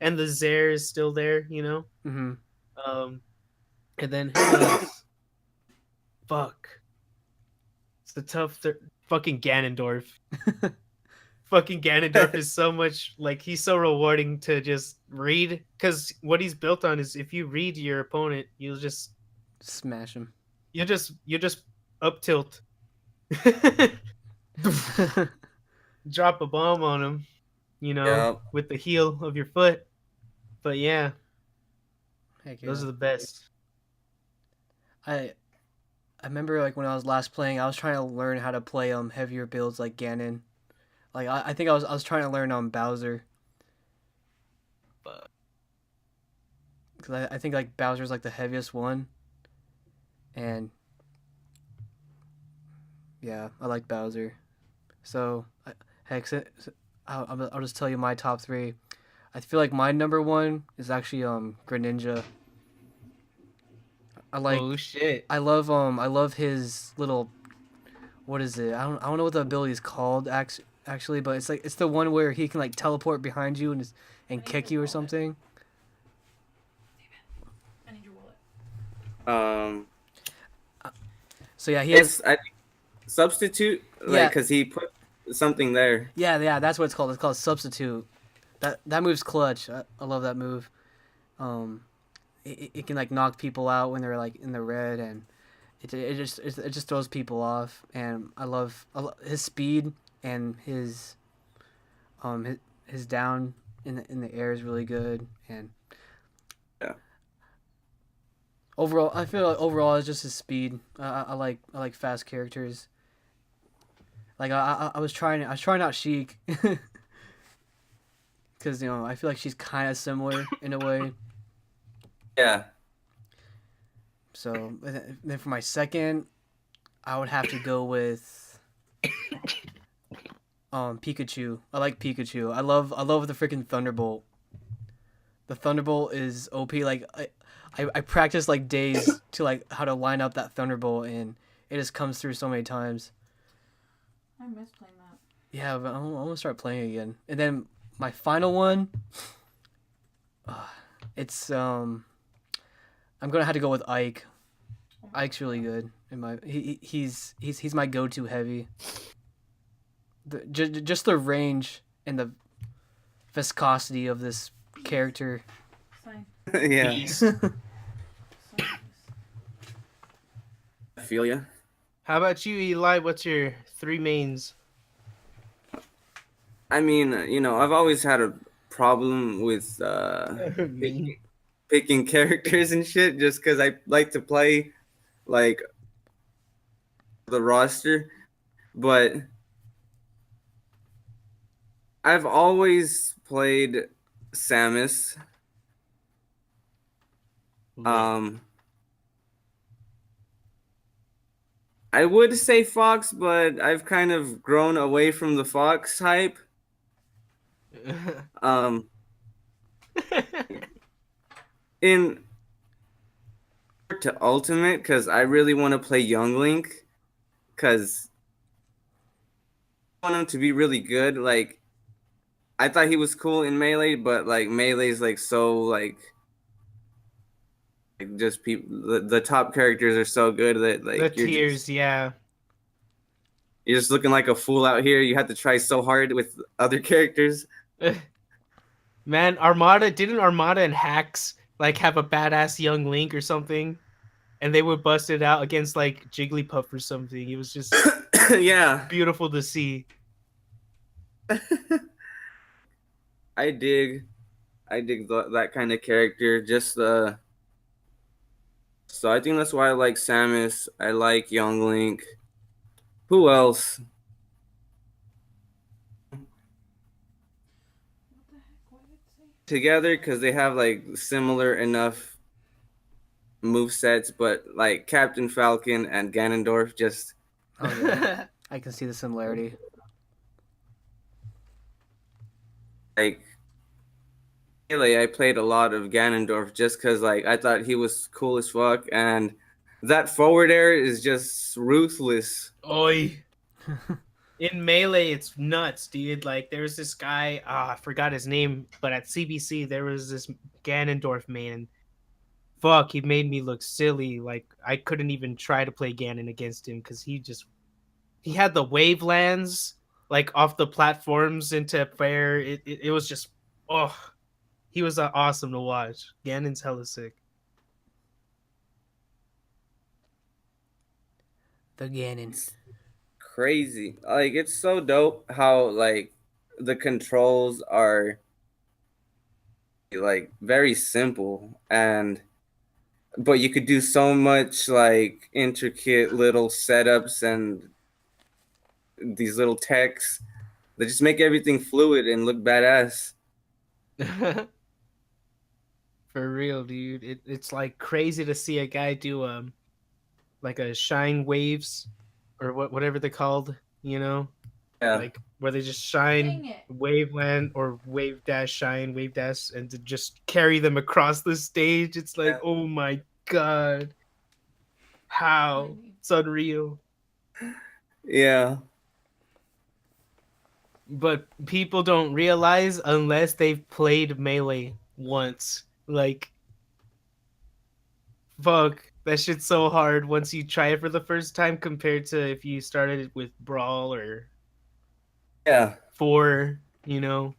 [SPEAKER 3] And the Zaire is still there.
[SPEAKER 2] Mm-hmm.
[SPEAKER 3] And then who else? Fuck, it's the fucking Ganondorf. Fucking Ganondorf is so much like he's so rewarding to just read because what he's built on is if you read your opponent,
[SPEAKER 2] Smash him.
[SPEAKER 3] you just up tilt, drop a bomb on him,
[SPEAKER 1] Yeah.
[SPEAKER 3] with the heel of your foot. But yeah,
[SPEAKER 2] Heck
[SPEAKER 3] those
[SPEAKER 2] yeah.
[SPEAKER 3] are the best.
[SPEAKER 2] I remember like when I was last playing, I was trying to learn how to play heavier builds like Ganon. Like I think I was trying to learn Bowser. Because I think like Bowser's like the heaviest one. And yeah, I like Bowser. So heck, I'll just tell you my top three. I feel like my number one is actually Greninja.
[SPEAKER 3] Oh shit!
[SPEAKER 2] I love his little, what is it? I don't know what the ability is called actually, but it's the one where he can like teleport behind you and kick you or something.
[SPEAKER 4] I need your wallet.
[SPEAKER 2] So yeah, he has
[SPEAKER 1] I think substitute,
[SPEAKER 2] Yeah.
[SPEAKER 1] like, because he put something there.
[SPEAKER 2] yeah, that's what it's called. It's called substitute. That move's clutch. I love that move. It can like knock people out when they're like in the red, and it just throws people off. And I love his speed and his down in the air is really good. And
[SPEAKER 1] Yeah.
[SPEAKER 2] overall, I feel like overall it's just his speed. I like fast characters. Like I was trying out Sheik because I feel like she's kind of similar in a way.
[SPEAKER 1] Yeah.
[SPEAKER 2] So then for my second, I would have to go with Pikachu. I like Pikachu. I love the freaking Thunderbolt. The Thunderbolt is OP. Like I practice like days to like how to line up that Thunderbolt, and it just comes through so many times.
[SPEAKER 4] I miss playing that.
[SPEAKER 2] Yeah, but I'm gonna start playing again. And then my final one, it's I'm gonna have to go with Ike. Ike's really good. He's my go-to heavy. Just the range and the viscosity of this character.
[SPEAKER 4] Sign.
[SPEAKER 1] Yeah.
[SPEAKER 3] Beast.
[SPEAKER 4] Sign.
[SPEAKER 1] I feel ya.
[SPEAKER 3] How about you, Eli? What's your three mains?
[SPEAKER 1] I mean, I've always had a problem with
[SPEAKER 3] Main.
[SPEAKER 1] picking characters and shit just because I like to play like the roster, but I've always played Samus. I would say Fox, but I've kind of grown away from the Fox hype. In to Ultimate, because I really want to play Young Link, because I want him to be really good. Like, I thought he was cool in Melee, but like Melee's like so like just people. The top characters are so good that like
[SPEAKER 3] The tiers, yeah.
[SPEAKER 1] you're just looking like a fool out here. You have to try so hard with other characters.
[SPEAKER 3] Man, didn't Armada and Hacks like have a badass young Link or something? And they would bust it out against like Jigglypuff or something. It was just
[SPEAKER 1] Yeah,
[SPEAKER 3] beautiful to see.
[SPEAKER 1] I dig that kind of character. Just so I think that's why I like Samus. I like Young Link. Who else?
[SPEAKER 4] What the heck? What did it say?
[SPEAKER 1] Together, because they have like similar enough move sets, but like Captain Falcon and Ganondorf just
[SPEAKER 2] Oh yeah, I can see the similarity.
[SPEAKER 1] like I played a lot of Ganondorf just because like I thought he was cool as fuck, and That forward air is just ruthless.
[SPEAKER 3] Oi. In Melee, it's nuts, dude. Like, there's this guy, I forgot his name, but at CBC, there was this Ganondorf man. Fuck, he made me look silly. Like, I couldn't even try to play Ganon against him because he had the wave lands, like, off the platforms into fair. It was just, oh, he was awesome to watch. Ganon's hella sick.
[SPEAKER 2] The Ganon.
[SPEAKER 1] It's crazy. Like it's so dope how like the controls are like very simple and but you could do so much like intricate little setups and these little techs that just make everything fluid and look badass.
[SPEAKER 3] For real, dude. It's like crazy to see a guy do like a shine waves or whatever they're called, you know?
[SPEAKER 1] Yeah.
[SPEAKER 3] Like where they just
[SPEAKER 4] Dang
[SPEAKER 3] shine
[SPEAKER 4] it.
[SPEAKER 3] waveland or wave dash shine wave dash and to just carry them across the stage. It's like,
[SPEAKER 1] Yeah.
[SPEAKER 3] oh my god. How? It's unreal.
[SPEAKER 1] Yeah.
[SPEAKER 3] But people don't realize unless they've played Melee once. Like, fuck, that shit's so hard once you try it for the first time compared to if you started it with Brawl or
[SPEAKER 1] Yeah.
[SPEAKER 3] 4, you know.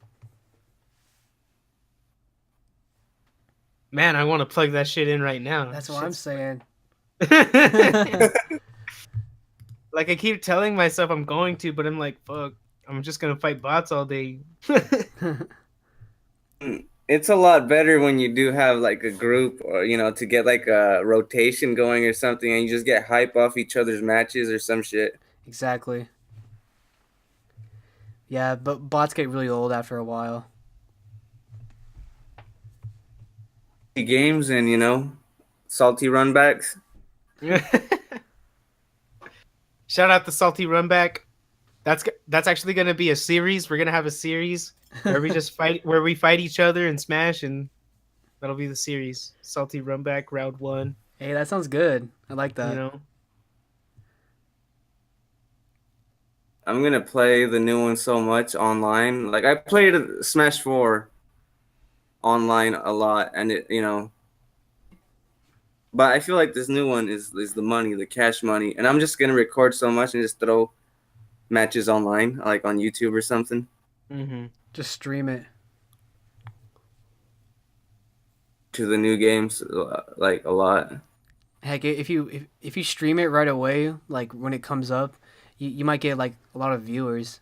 [SPEAKER 3] Man, I want to plug that shit in right now.
[SPEAKER 2] That's what I'm saying.
[SPEAKER 3] Like, I keep telling myself I'm going to, but I'm like, fuck, I'm just gonna fight bots all day.
[SPEAKER 1] It's a lot better when you do have like a group or you know to get like a rotation going or something and you just get hype off each other's matches or some shit.
[SPEAKER 2] Exactly. Yeah, but bots get really old after a while.
[SPEAKER 1] Games and you know salty runbacks.
[SPEAKER 3] Shout out to Salty Runback. That's actually gonna be a series. We're gonna have a series where we just where we fight each other and smash, and that'll be the series. Salty Runback round 1.
[SPEAKER 2] Hey, that sounds good. I like that.
[SPEAKER 3] You know,
[SPEAKER 1] I'm gonna play the new one so much online. Like I played Smash 4 online a lot, and it you know. But I feel like this new one is the money, the cash money, and I'm just gonna record so much and just throw matches online, like on YouTube or something.
[SPEAKER 3] mm-hmm.
[SPEAKER 2] Just stream it.
[SPEAKER 1] To the new games, like a lot.
[SPEAKER 2] Heck, if you stream it right away, like when it comes up, you might get like a lot of viewers,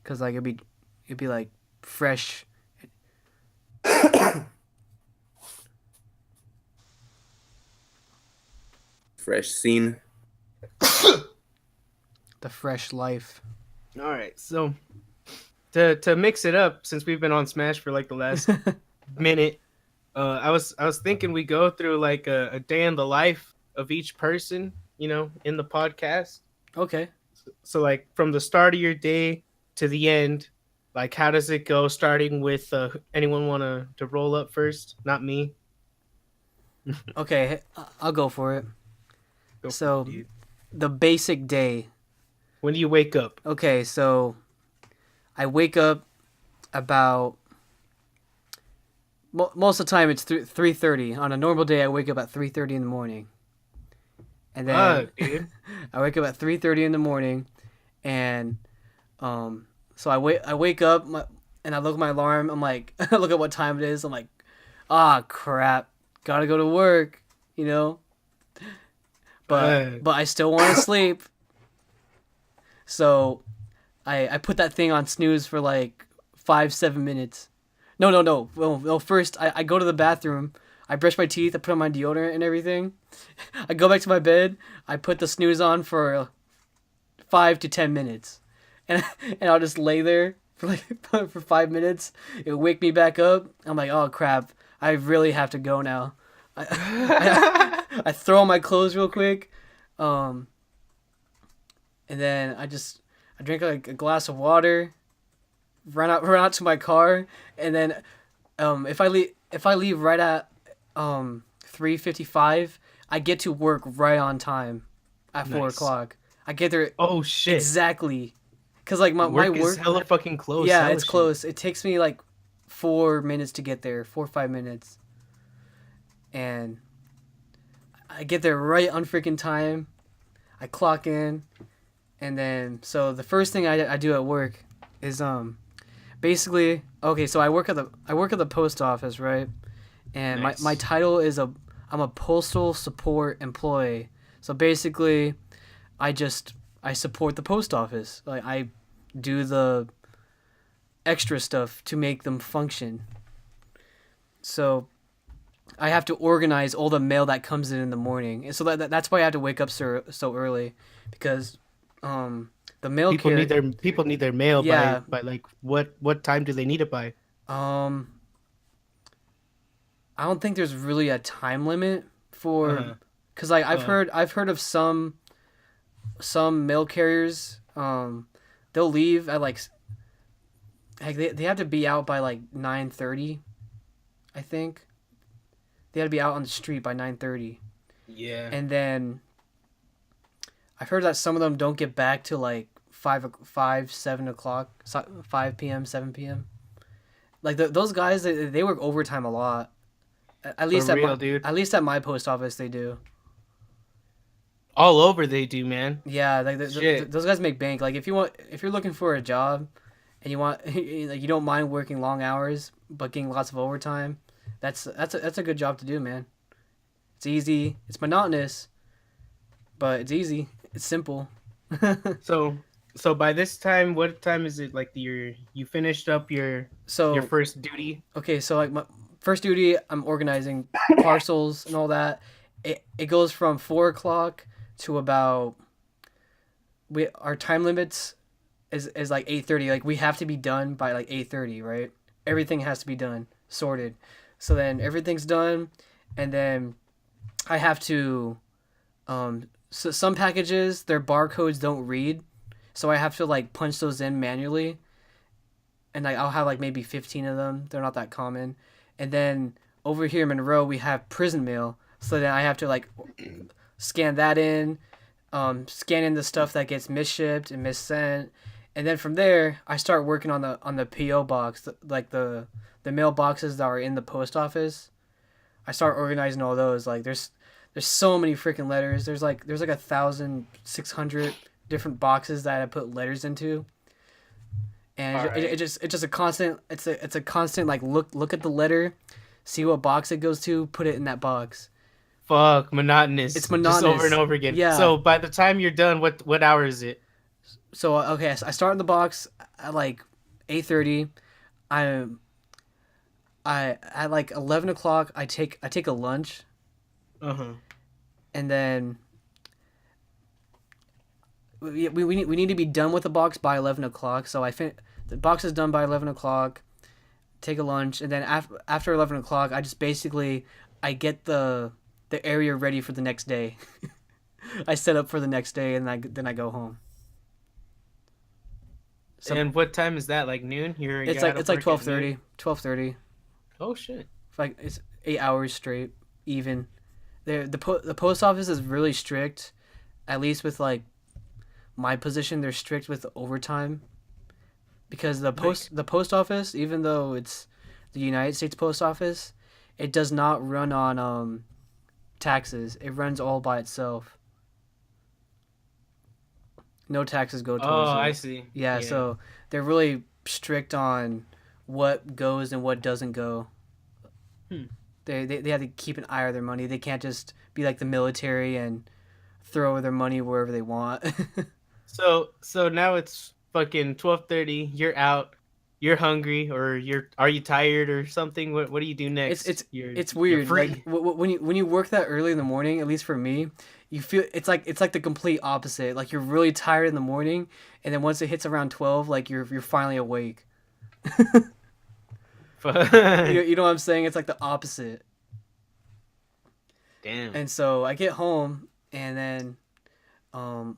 [SPEAKER 2] cause like it'd be like fresh.
[SPEAKER 1] Fresh scene.
[SPEAKER 2] The fresh life.
[SPEAKER 3] All right, so to mix it up, since we've been on Smash for like the last minute, I was thinking we go through like a day in the life of each person, you know, in the podcast.
[SPEAKER 2] Okay.
[SPEAKER 3] So like from the start of your day to the end, like how does it go? Starting with anyone want to roll up first? Not me.
[SPEAKER 2] Okay, I'll go for it.
[SPEAKER 3] Go for
[SPEAKER 2] So-
[SPEAKER 3] it, dude.
[SPEAKER 2] The basic day.
[SPEAKER 3] When do you wake up?
[SPEAKER 2] Okay, so I wake up about most of the time it's 3:30. On a normal day, I wake up at 3:30 in the morning, and then
[SPEAKER 3] Dude.
[SPEAKER 2] I wake up at 3:30 in the morning, and so I wake up and I look at my alarm. I'm like, I look at what time it is. I'm like, crap, gotta go to work, you know. But I still want to sleep. So I put that thing on snooze for like 5-7 minutes. No. Well, first I go to the bathroom. I brush my teeth. I put on my deodorant and everything. I go back to my bed. I put the snooze on for 5 to 10 minutes, and I'll just lay there for like for 5 minutes. It'll wake me back up. I'm like, oh crap! I really have to go now. I throw on my clothes real quick, and then I drink like a glass of water, run out to my car, and then if I leave right at 3:55, I get to work right on time at 4 o'clock. I get there
[SPEAKER 3] Oh shit.
[SPEAKER 2] exactly, cause like my
[SPEAKER 3] Work is
[SPEAKER 2] work.
[SPEAKER 3] hella fucking close.
[SPEAKER 2] Yeah,
[SPEAKER 3] hella
[SPEAKER 2] it's
[SPEAKER 3] shit.
[SPEAKER 2] close. It takes me like 4 minutes to get there, 4 or 5 minutes, and I get there right on freaking time. I clock in, and then so the first thing I do at work is basically okay. So I work at the post office, right? And
[SPEAKER 3] Nice.
[SPEAKER 2] my title is I'm a postal support employee. So basically, I support the post office. Like I do the extra stuff to make them function. So I have to organize all the mail that comes in the morning, and so that's why I have to wake up so early, because the mail
[SPEAKER 3] People need their mail
[SPEAKER 2] Yeah.
[SPEAKER 3] by like what time do they need it by?
[SPEAKER 2] I don't think there's really a time limit for,
[SPEAKER 3] Uh-huh.
[SPEAKER 2] because like
[SPEAKER 3] Uh.
[SPEAKER 2] I've heard of some mail carriers, they'll leave at like they have to be out by like 9:30, I think. They had to be out on the street by 9:30.
[SPEAKER 3] Yeah.
[SPEAKER 2] And then I've heard that some of them don't get back to like 7 o'clock, 5 p.m., 7 p.m. Like those guys, they work overtime a lot. At least
[SPEAKER 3] For real, dude.
[SPEAKER 2] at least at my post office, they do.
[SPEAKER 3] All over they do, man.
[SPEAKER 2] Yeah, like
[SPEAKER 3] Shit.
[SPEAKER 2] those guys make bank. Like if you're looking for a job, and you want like you don't mind working long hours but getting lots of overtime, that's a good job to do, man. It's easy. It's monotonous, but it's easy. It's simple.
[SPEAKER 3] So by this time, what time is it? Like you finished up your
[SPEAKER 2] So
[SPEAKER 3] first duty?
[SPEAKER 2] okay, so like my first duty, I'm organizing parcels and all that. It goes from 4 o'clock to about our time limits is like 8:30. Like we have to be done by like 8:30, right? Everything has to be done, sorted. So then everything's done, and then I have to so some packages their barcodes don't read, so I have to like punch those in manually, and like I'll have like maybe 15 of them. They're not that common. And then over here in Monroe we have prison mail, so then I have to like scan that in, scan in the stuff that gets misshipped and missent, and then from there I start working on the PO box, like the mailboxes that are in the post office. I start organizing all those. Like there's so many freaking letters. There's like 1,600 different boxes that I put letters into, and it's just a constant. It's a constant like look at the letter, see what box it goes to, put it in that box.
[SPEAKER 3] Fuck, monotonous.
[SPEAKER 2] It's
[SPEAKER 3] Just over
[SPEAKER 2] monotonous.
[SPEAKER 3] and over again.
[SPEAKER 2] Yeah.
[SPEAKER 3] So by the time you're done, what hour is it?
[SPEAKER 2] So okay, I start in the box at like 8:30. I at like 11 o'clock I take a lunch,
[SPEAKER 3] Uh-huh.
[SPEAKER 2] and then we need to be done with the box by 11 o'clock. So the box is done by 11 o'clock. Take a lunch, and then after 11 o'clock, I just basically I get the area ready for the next day. I set up for the next day, and then I go home. So
[SPEAKER 3] And what time is that? Like noon?
[SPEAKER 2] it's like 12:30. 12:30.
[SPEAKER 3] Oh shit.
[SPEAKER 2] Like it's 8 hours straight, even. The post office is really strict, at least with like my position. They're strict with overtime, because the post office, even though it's the United States Post Office, it does not run on taxes. It runs all by itself. No taxes go towards it.
[SPEAKER 3] Oh, I see.
[SPEAKER 2] Yeah, so they're really strict on what goes and what doesn't go.
[SPEAKER 3] Hmm.
[SPEAKER 2] They have to keep an eye on their money. They can't just be like the military and throw their money wherever they want.
[SPEAKER 3] So now it's fucking 12:30. You're out. You're hungry, or are you tired or something? What do you do next?
[SPEAKER 2] It's
[SPEAKER 3] You're
[SPEAKER 2] weird.
[SPEAKER 3] free.
[SPEAKER 2] Like when you work that early in the morning, at least for me, you feel it's like the complete opposite. Like you're really tired in the morning, and then once it hits around 12, like you're finally awake. You know what I'm saying? It's like the opposite.
[SPEAKER 3] Damn.
[SPEAKER 2] And so I get home, and then I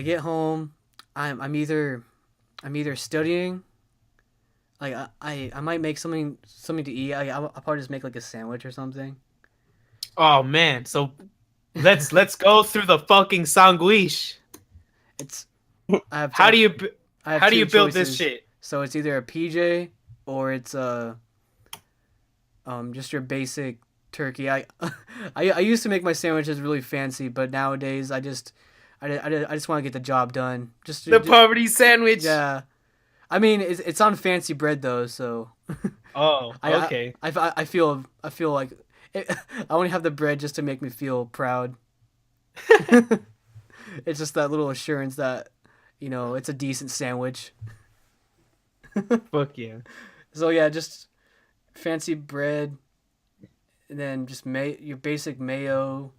[SPEAKER 2] get home. I'm either studying, Like I might make something to eat. I'll probably just make like a sandwich or something.
[SPEAKER 3] Oh man, so let's go through the fucking sandwich.
[SPEAKER 2] It's I have
[SPEAKER 3] How do you
[SPEAKER 2] I have
[SPEAKER 3] how do
[SPEAKER 2] two
[SPEAKER 3] you build this
[SPEAKER 2] choices.
[SPEAKER 3] shit?
[SPEAKER 2] So it's either a PJ or it's just your basic turkey. I used to make my sandwiches really fancy, but nowadays I just want to get the job done.
[SPEAKER 3] The poverty sandwich.
[SPEAKER 2] Yeah. I mean, it's on fancy bread though, so
[SPEAKER 3] Oh,
[SPEAKER 2] I
[SPEAKER 3] okay.
[SPEAKER 2] I feel like I only have the bread just to make me feel proud. It's just that little assurance that it's a decent sandwich.
[SPEAKER 3] Fuck yeah.
[SPEAKER 2] So yeah, just fancy bread, and then just your basic mayo.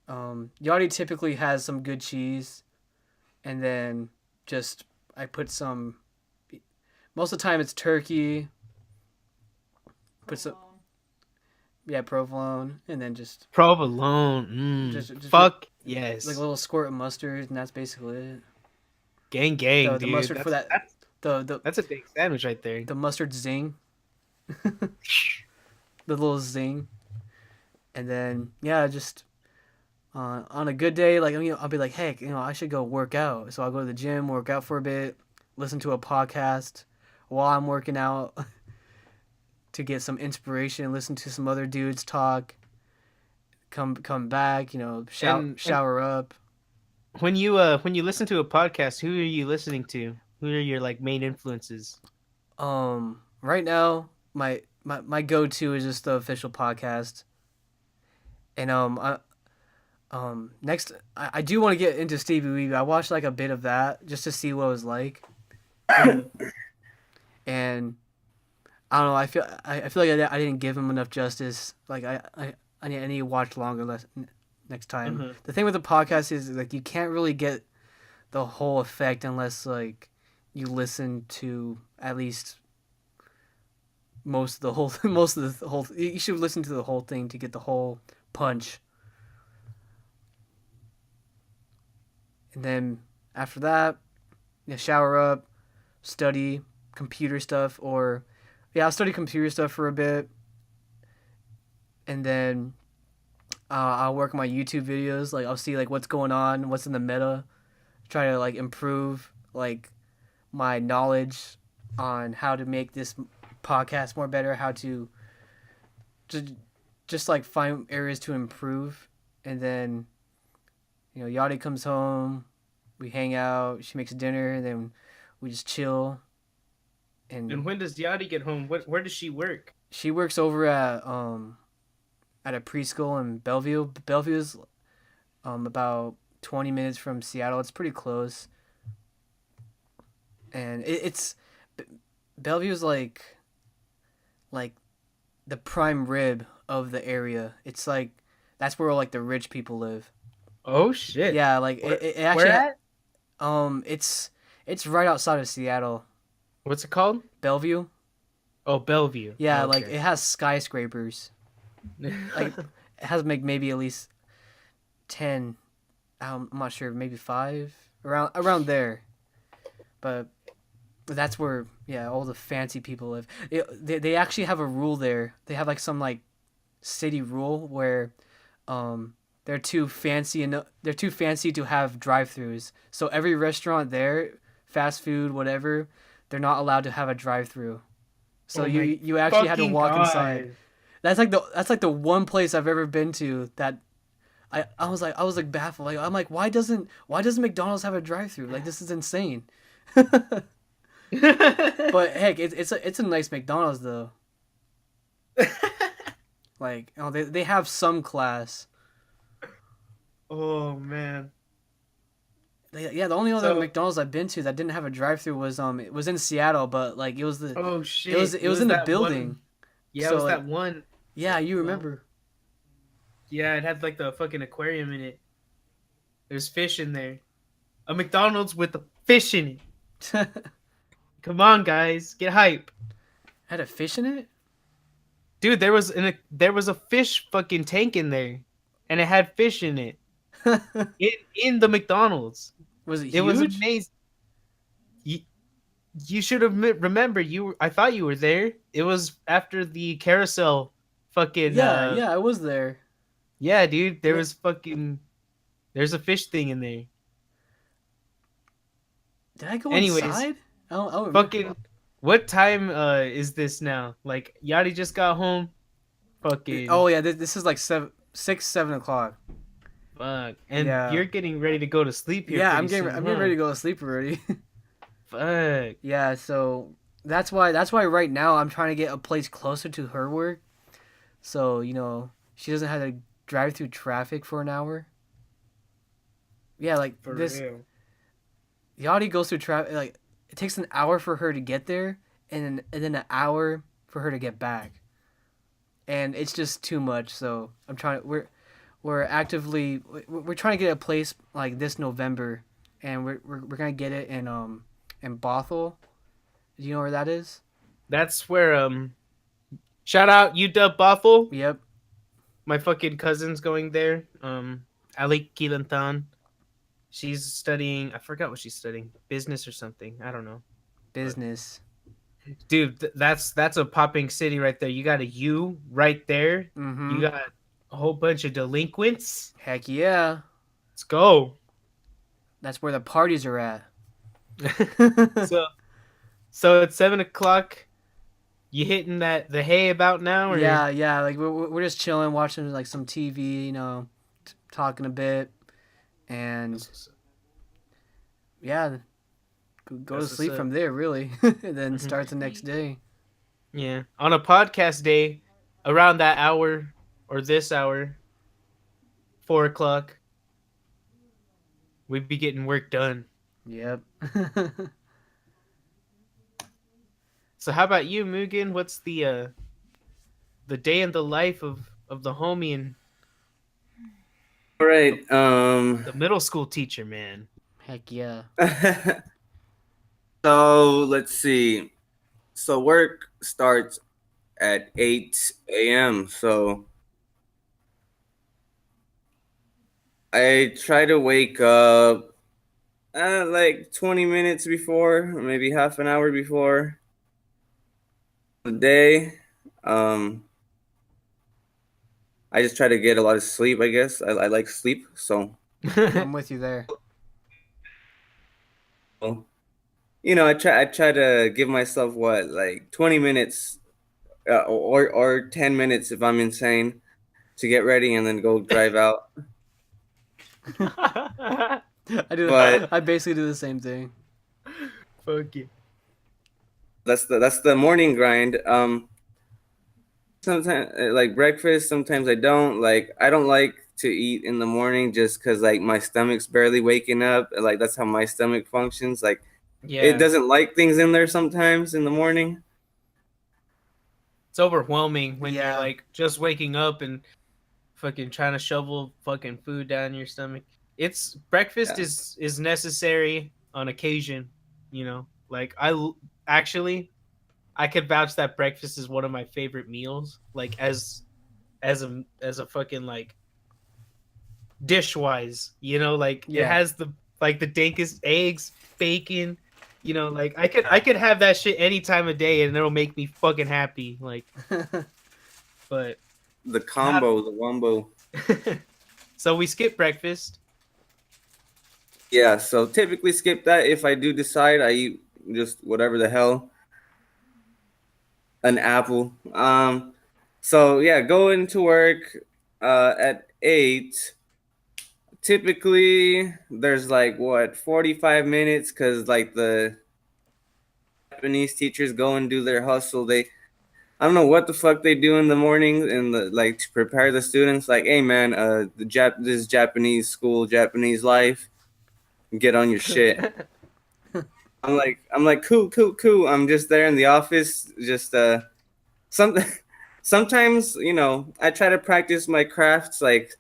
[SPEAKER 2] Yachty typically has some good cheese, and then just I put some. Most of the time, it's turkey. Put some, yeah, provolone, and then just
[SPEAKER 3] Provolone.
[SPEAKER 2] just
[SPEAKER 3] Fuck yes.
[SPEAKER 2] like a little squirt of mustard, and that's basically it.
[SPEAKER 3] Gang,
[SPEAKER 2] The
[SPEAKER 3] dude.
[SPEAKER 2] mustard for that.
[SPEAKER 3] That's a big sandwich right there.
[SPEAKER 2] The mustard zing. The little zing, and then yeah, just on a good day, like I'll be like, hey, I should go work out. So I'll go to the gym, work out for a bit, listen to a podcast while I'm working out to get some inspiration. Listen to some other dudes talk. Come back, shower up.
[SPEAKER 3] When you listen to a podcast, who are you listening to? Who are your like main influences?
[SPEAKER 2] Right now, my go-to is just the official podcast, and next I do want to get into Stevie Weeby. I watched like a bit of that just to see what it was like, and I don't know. I feel like I didn't give him enough justice. Like I need to watch longer next time.
[SPEAKER 3] Mm-hmm.
[SPEAKER 2] The thing with the podcast is like you can't really get the whole effect unless like you listen to at least most of the whole. You should listen to the whole thing to get the whole punch. And then after that, shower up, study computer stuff, or I'll study computer stuff for a bit, and then I'll work on my YouTube videos. Like I'll see like what's going on, what's in the meta, try to like improve like my knowledge on how to make this podcast more better, how to just like find areas to improve, and then Yachty comes home, we hang out, she makes dinner, and then we just chill.
[SPEAKER 3] And when does Yachty get home? Where does she work?
[SPEAKER 2] She works over at a preschool in Bellevue. Bellevue's about 20 minutes from Seattle. It's pretty close. And it's Bellevue's like the prime rib of the area. It's like that's where like the rich people live.
[SPEAKER 3] Oh shit.
[SPEAKER 2] Yeah, like it actually.
[SPEAKER 3] Where at?
[SPEAKER 2] It's right outside of Seattle.
[SPEAKER 3] What's it called?
[SPEAKER 2] Bellevue.
[SPEAKER 3] Oh, Bellevue.
[SPEAKER 2] Yeah,
[SPEAKER 3] Okay.
[SPEAKER 2] like it has skyscrapers. Like it has maybe at least 10. I'm not sure, maybe 5 around there. But that's where all the fancy people live. They actually have a rule there. They have like some like city rule where they're too fancy to have drive-throughs. So every restaurant there, fast food, whatever, they're not allowed to have a drive-through. So you actually had to walk inside. That's like the one place I've ever been to that I was like baffled. Like I'm like why doesn't McDonald's have a drive-through? Like this is insane. But heck, it's a nice McDonald's though. Like they have some class.
[SPEAKER 3] Oh man.
[SPEAKER 2] The only other McDonald's I've been to that didn't have a drive-through was it was in Seattle, but like it was the
[SPEAKER 3] Oh shit.
[SPEAKER 2] it was in the building.
[SPEAKER 3] One. Yeah,
[SPEAKER 2] So,
[SPEAKER 3] it was
[SPEAKER 2] like,
[SPEAKER 3] that one.
[SPEAKER 2] Yeah, you remember.
[SPEAKER 3] Yeah, it had like the fucking aquarium in it. There's fish in there. A McDonald's with the fish in it. Come on, guys, get hype.
[SPEAKER 2] Had a fish in it?
[SPEAKER 3] Dude, there was a fish fucking tank in there, and it had fish in it. in the McDonald's.
[SPEAKER 2] Was it huge?
[SPEAKER 3] It was amazing. you should have remember I thought you were there. It was after the carousel fucking
[SPEAKER 2] Yeah, I was there.
[SPEAKER 3] yeah, dude,
[SPEAKER 2] Yeah.
[SPEAKER 3] there's a fish thing in there.
[SPEAKER 2] Did I go
[SPEAKER 3] Anyways,
[SPEAKER 2] inside? I don't remember.
[SPEAKER 3] fucking what time is this now? Like Yachty just got home. Fucking
[SPEAKER 2] Oh yeah, this is like 7 o'clock.
[SPEAKER 3] fuck. And
[SPEAKER 2] Yeah.
[SPEAKER 3] you're getting ready to go to sleep here
[SPEAKER 2] Yeah,
[SPEAKER 3] pretty
[SPEAKER 2] I'm getting
[SPEAKER 3] soon,
[SPEAKER 2] I'm getting ready to go to sleep already.
[SPEAKER 3] Fuck.
[SPEAKER 2] Yeah, so that's why right now I'm trying to get a place closer to her work, so she doesn't have to drive through traffic for an hour. Yeah, like
[SPEAKER 3] For
[SPEAKER 2] this
[SPEAKER 3] real.
[SPEAKER 2] Yachty goes through traffic. Like it takes an hour for her to get there, and then an hour for her to get back, and it's just too much. So I'm trying. We're trying to get a place like this November, and we're gonna get it in Bothell. Do you know where that is?
[SPEAKER 3] That's where shout out UW Bothell.
[SPEAKER 2] Yep.
[SPEAKER 3] My fucking cousin's going there. Ali Kilantan. She's studying. I forgot what she's studying. Business or something. I don't know.
[SPEAKER 2] Business.
[SPEAKER 3] Dude, that's a popping city right there. You got a U right there.
[SPEAKER 2] Mm-hmm.
[SPEAKER 3] You got a whole bunch of delinquents.
[SPEAKER 2] Heck yeah.
[SPEAKER 3] Let's go.
[SPEAKER 2] That's where the parties are at.
[SPEAKER 3] So it's 7 o'clock. You hitting the hay about now? Or?
[SPEAKER 2] Yeah. Like we're just chilling, watching like some TV, talking a bit, and yeah, go to
[SPEAKER 3] That's
[SPEAKER 2] sleep
[SPEAKER 3] what's
[SPEAKER 2] from
[SPEAKER 3] up.
[SPEAKER 2] there really, and then start the next day.
[SPEAKER 3] Yeah. On a podcast day, around that hour or this hour, 4 o'clock, we'd be getting work done.
[SPEAKER 2] Yep.
[SPEAKER 3] So how about you, Mugen? What's the day in the life of the homie and
[SPEAKER 1] All right.
[SPEAKER 3] the middle school teacher, man?
[SPEAKER 2] Heck yeah.
[SPEAKER 1] So let's see. So work starts at 8 a.m. So I try to wake up like 20 minutes before, or maybe half an hour before the day. I just try to get a lot of sleep, I guess. I like sleep. So,
[SPEAKER 2] I'm with you there.
[SPEAKER 1] I try to give myself like 20 minutes or 10 minutes if I'm insane to get ready and then go drive out.
[SPEAKER 2] I do.
[SPEAKER 1] But-
[SPEAKER 2] I basically do the same thing.
[SPEAKER 3] Fuck you.
[SPEAKER 1] That's the morning grind. Sometimes like breakfast, sometimes I don't. Like I don't like to eat in the morning just because like my stomach's barely waking up. Like that's how my stomach functions. Like
[SPEAKER 3] Yeah.
[SPEAKER 1] it doesn't like things in there sometimes in the morning.
[SPEAKER 3] It's overwhelming when
[SPEAKER 2] Yeah.
[SPEAKER 3] you're like just waking up and fucking trying to shovel fucking food down your stomach. It's breakfast
[SPEAKER 1] Yeah.
[SPEAKER 3] is necessary on occasion, Like actually I could vouch that breakfast is one of my favorite meals. Like as a fucking like dish wise, like
[SPEAKER 2] Yeah.
[SPEAKER 3] it has the dankest eggs, bacon, like I could have that shit any time of day and it'll make me fucking happy. Like, but
[SPEAKER 1] The combo, the wombo.
[SPEAKER 3] so we skip breakfast.
[SPEAKER 1] Yeah, so typically skip that. If I do decide, I eat just whatever the hell. An apple. So yeah, go into work at 8. Typically, there's like 45 minutes because like the Japanese teachers go and do their hustle. I don't know what the fuck they do in the morning and like to prepare the students. Like, hey man, this is Japanese school, Japanese life. Get on your shit. I'm like, cool. I'm just there in the office, just sometimes, I try to practice my crafts. Like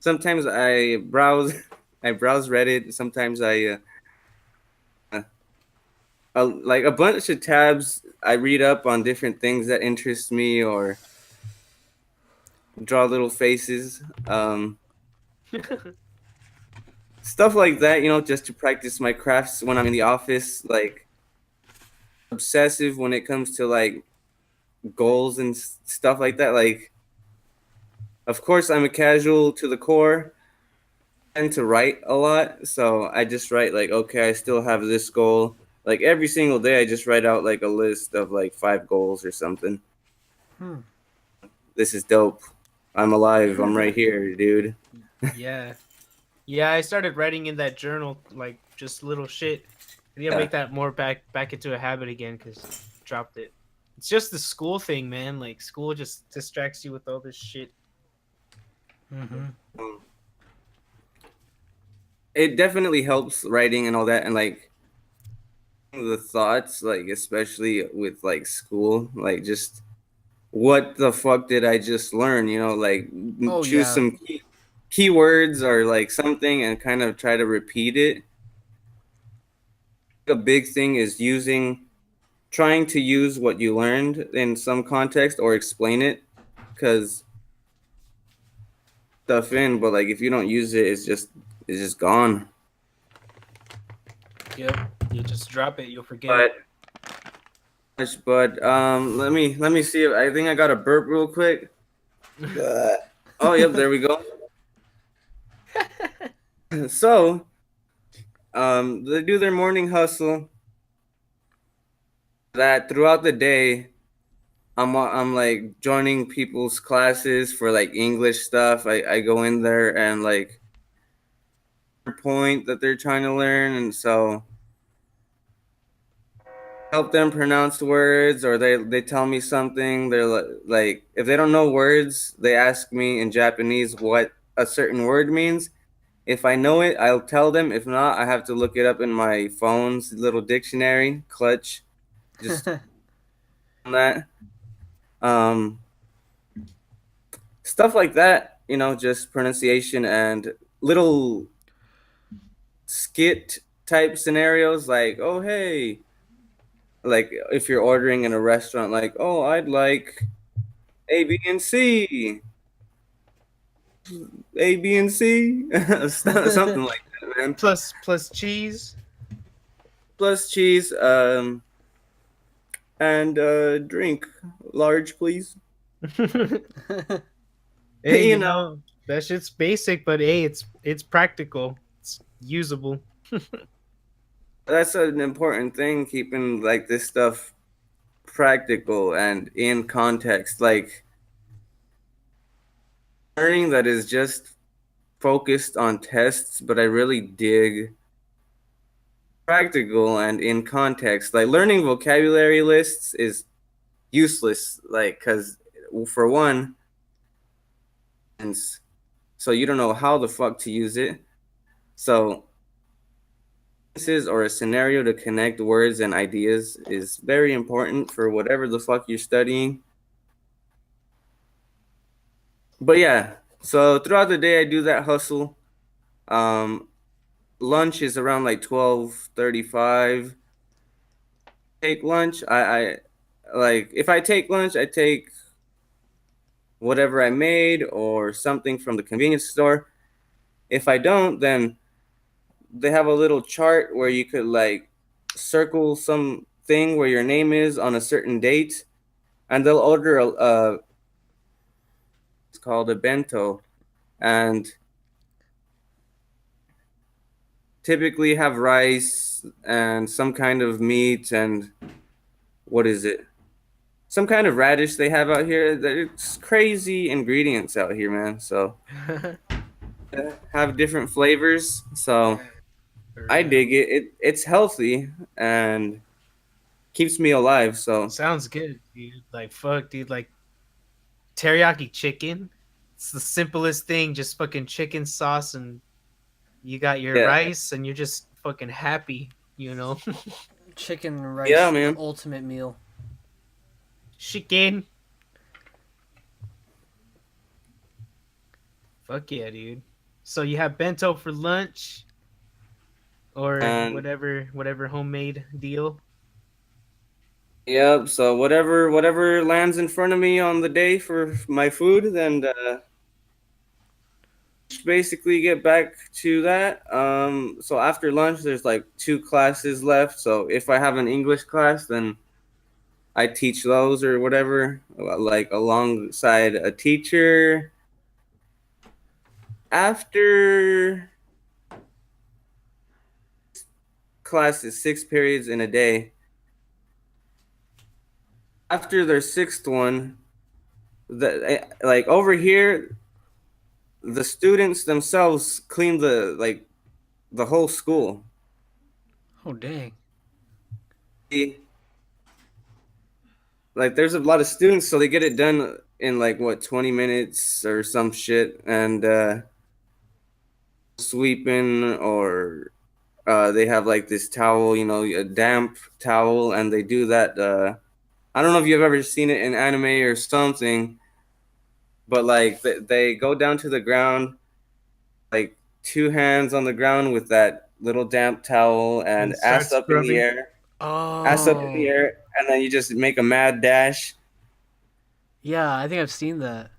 [SPEAKER 1] sometimes I browse Reddit. Sometimes I like a bunch of tabs I read up on different things that interest me or draw little faces. Stuff like that, just to practice my crafts when I'm in the office. Like obsessive when it comes to like goals and stuff like that. Like, of course, I'm a casual to the core. I tend to write a lot, so I just write like, okay, I still have this goal. Like every single day, I just write out like a list of like 5 goals or something. This is dope. I'm alive. I'm right here, dude.
[SPEAKER 3] Yeah. Yeah, I started writing in that journal like just little shit. I need to
[SPEAKER 1] Yeah.
[SPEAKER 3] make that more back into a habit again because dropped it. It's just the school thing, man. Like school just distracts you with all this shit.
[SPEAKER 1] It definitely helps writing and all that, and like the thoughts, like especially with like school, like just what the fuck did I just learn? You know, like
[SPEAKER 2] Oh,
[SPEAKER 1] choose
[SPEAKER 2] yeah.
[SPEAKER 1] some keywords or like something and kind of try to repeat it. A big thing is trying to use what you learned in some context or explain it, because stuff in, but like if you don't use it, it's just gone.
[SPEAKER 3] Yep. You just drop it, you'll forget.
[SPEAKER 1] But let me see. I think I got a burp real quick. Oh, yep, there we go. So, they do their morning hustle. That throughout the day, I'm like joining people's classes for like English stuff. I go in there and like point that they're trying to learn, and so help them pronounce words, or they tell me something. They're like if they don't know words, they ask me in Japanese what a certain word means. If I know it, I'll tell them. If not, I have to look it up in my phone's little dictionary, Clutch. Just on that. Um, Stuff like that, you know, just pronunciation and little skit type scenarios like, oh, hey, like if you're ordering in a restaurant, like, oh, I'd like A, B, and C. A, B, and C. Something like that, man.
[SPEAKER 3] Plus cheese.
[SPEAKER 1] Plus cheese, and drink. Large, please.
[SPEAKER 3] Hey,
[SPEAKER 1] You
[SPEAKER 3] you
[SPEAKER 1] know.
[SPEAKER 3] know, that shit's basic, but hey, it's practical. It's usable.
[SPEAKER 1] That's an important thing, keeping like this stuff practical and in context. Like learning that is just focused on tests, but I really dig practical and in context. Like learning vocabulary lists is useless, like, because for one, and so you don't know how the fuck to use it. So or a scenario to connect words and ideas is very important for whatever the fuck you're studying. But yeah, so throughout the day I do that hustle. Lunch is around like 12:35. Take lunch. I like if I take lunch, I take whatever I made or something from the convenience store. If I don't, then they have a little chart where you could like circle some thing where your name is on a certain date, and they'll order a it's called a bento, and typically have rice and some kind of meat and what is it? Some kind of radish they have out here. It's crazy ingredients out here, man. So have different flavors. So I dig it. It's healthy and keeps me alive. So
[SPEAKER 3] Sounds good, dude. Like fuck, dude. Like teriyaki chicken. It's the simplest thing. Just fucking chicken sauce, and you got your
[SPEAKER 1] yeah,
[SPEAKER 3] rice, and you're just fucking happy. You know,
[SPEAKER 2] Chicken and rice,
[SPEAKER 1] yeah,
[SPEAKER 2] the
[SPEAKER 1] man.
[SPEAKER 2] ultimate meal.
[SPEAKER 3] chicken. Fuck yeah, dude. So you have bento for lunch, or
[SPEAKER 1] And
[SPEAKER 3] whatever homemade deal.
[SPEAKER 1] yep. So whatever lands in front of me on the day for my food, then basically get back to that. So after lunch, there's like 2 classes left. So if I have an English class, then I teach those or whatever, like alongside a teacher. After class is 6 periods in a day. After their sixth one, like over here, the students themselves clean the whole school.
[SPEAKER 2] Oh dang.
[SPEAKER 1] Like there's a lot of students, so they get it done in like what 20 minutes or some shit, and sweeping or they have like this towel, a damp towel, and they do that. I don't know if you've ever seen it in anime or something, but like they go down to the ground, like 2 hands on the ground with that little damp towel, and
[SPEAKER 3] start
[SPEAKER 1] ass up in the
[SPEAKER 3] scrubbing.
[SPEAKER 1] air,
[SPEAKER 2] Oh.
[SPEAKER 1] and then you just make a mad dash.
[SPEAKER 2] Yeah, I think I've seen that.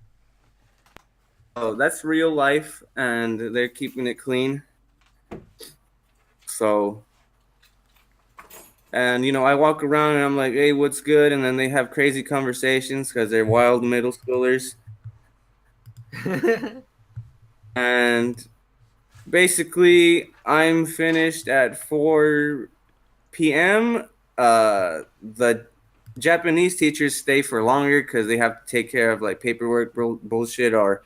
[SPEAKER 1] Oh, that's real life, and they're keeping it clean. So, and I walk around and I'm like, "Hey, what's good?" And then they have crazy conversations because they're wild middle schoolers. And basically, I'm finished at 4 p.m. The Japanese teachers stay for longer because they have to take care of like paperwork bullshit or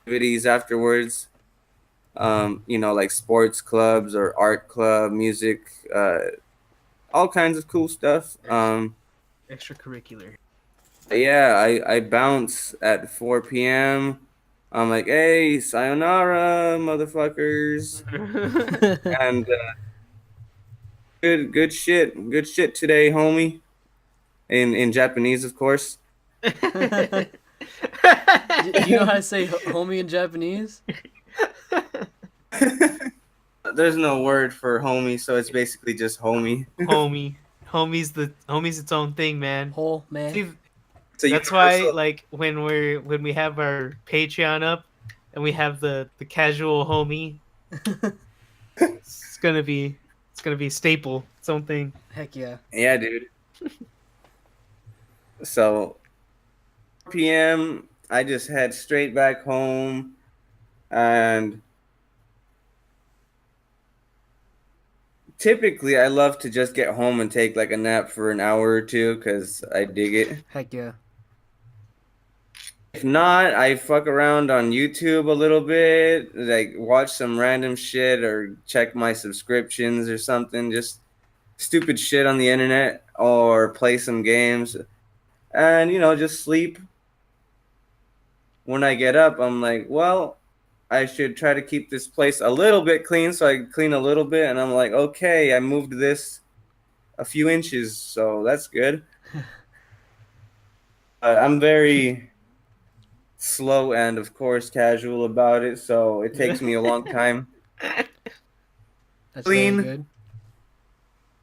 [SPEAKER 1] activities afterwards. Like sports clubs or art club, music, all kinds of cool stuff.
[SPEAKER 3] Extracurricular.
[SPEAKER 1] Yeah, I bounce at 4 p.m. I'm like, hey, sayonara, motherfuckers, and good shit today, homie. In Japanese, of course.
[SPEAKER 2] Do you know how to say homie in Japanese?
[SPEAKER 1] There's no word for homie, so it's basically just homie.
[SPEAKER 3] Homie's its own thing, man.
[SPEAKER 2] Whole man.
[SPEAKER 3] See,
[SPEAKER 1] So
[SPEAKER 3] that's why, like, when we have our Patreon up and we have the casual homie, it's gonna be staple, its own thing.
[SPEAKER 2] Heck yeah.
[SPEAKER 1] Yeah, dude. So 4 p.m. I just head straight back home, and typically I love to just get home and take like a nap for an hour or two because I dig it.
[SPEAKER 2] Heck yeah.
[SPEAKER 1] If not, I fuck around on YouTube a little bit, like watch some random shit or check my subscriptions or something, just stupid shit on the internet, or play some games and just sleep. When I get up, I'm like, well, I should try to keep this place a little bit clean, so I clean a little bit, and I'm like, okay, I moved this a few inches, so that's good. I'm very slow and, of course, casual about it, so it takes me a long time.
[SPEAKER 2] That's
[SPEAKER 1] Clean.
[SPEAKER 2] very good.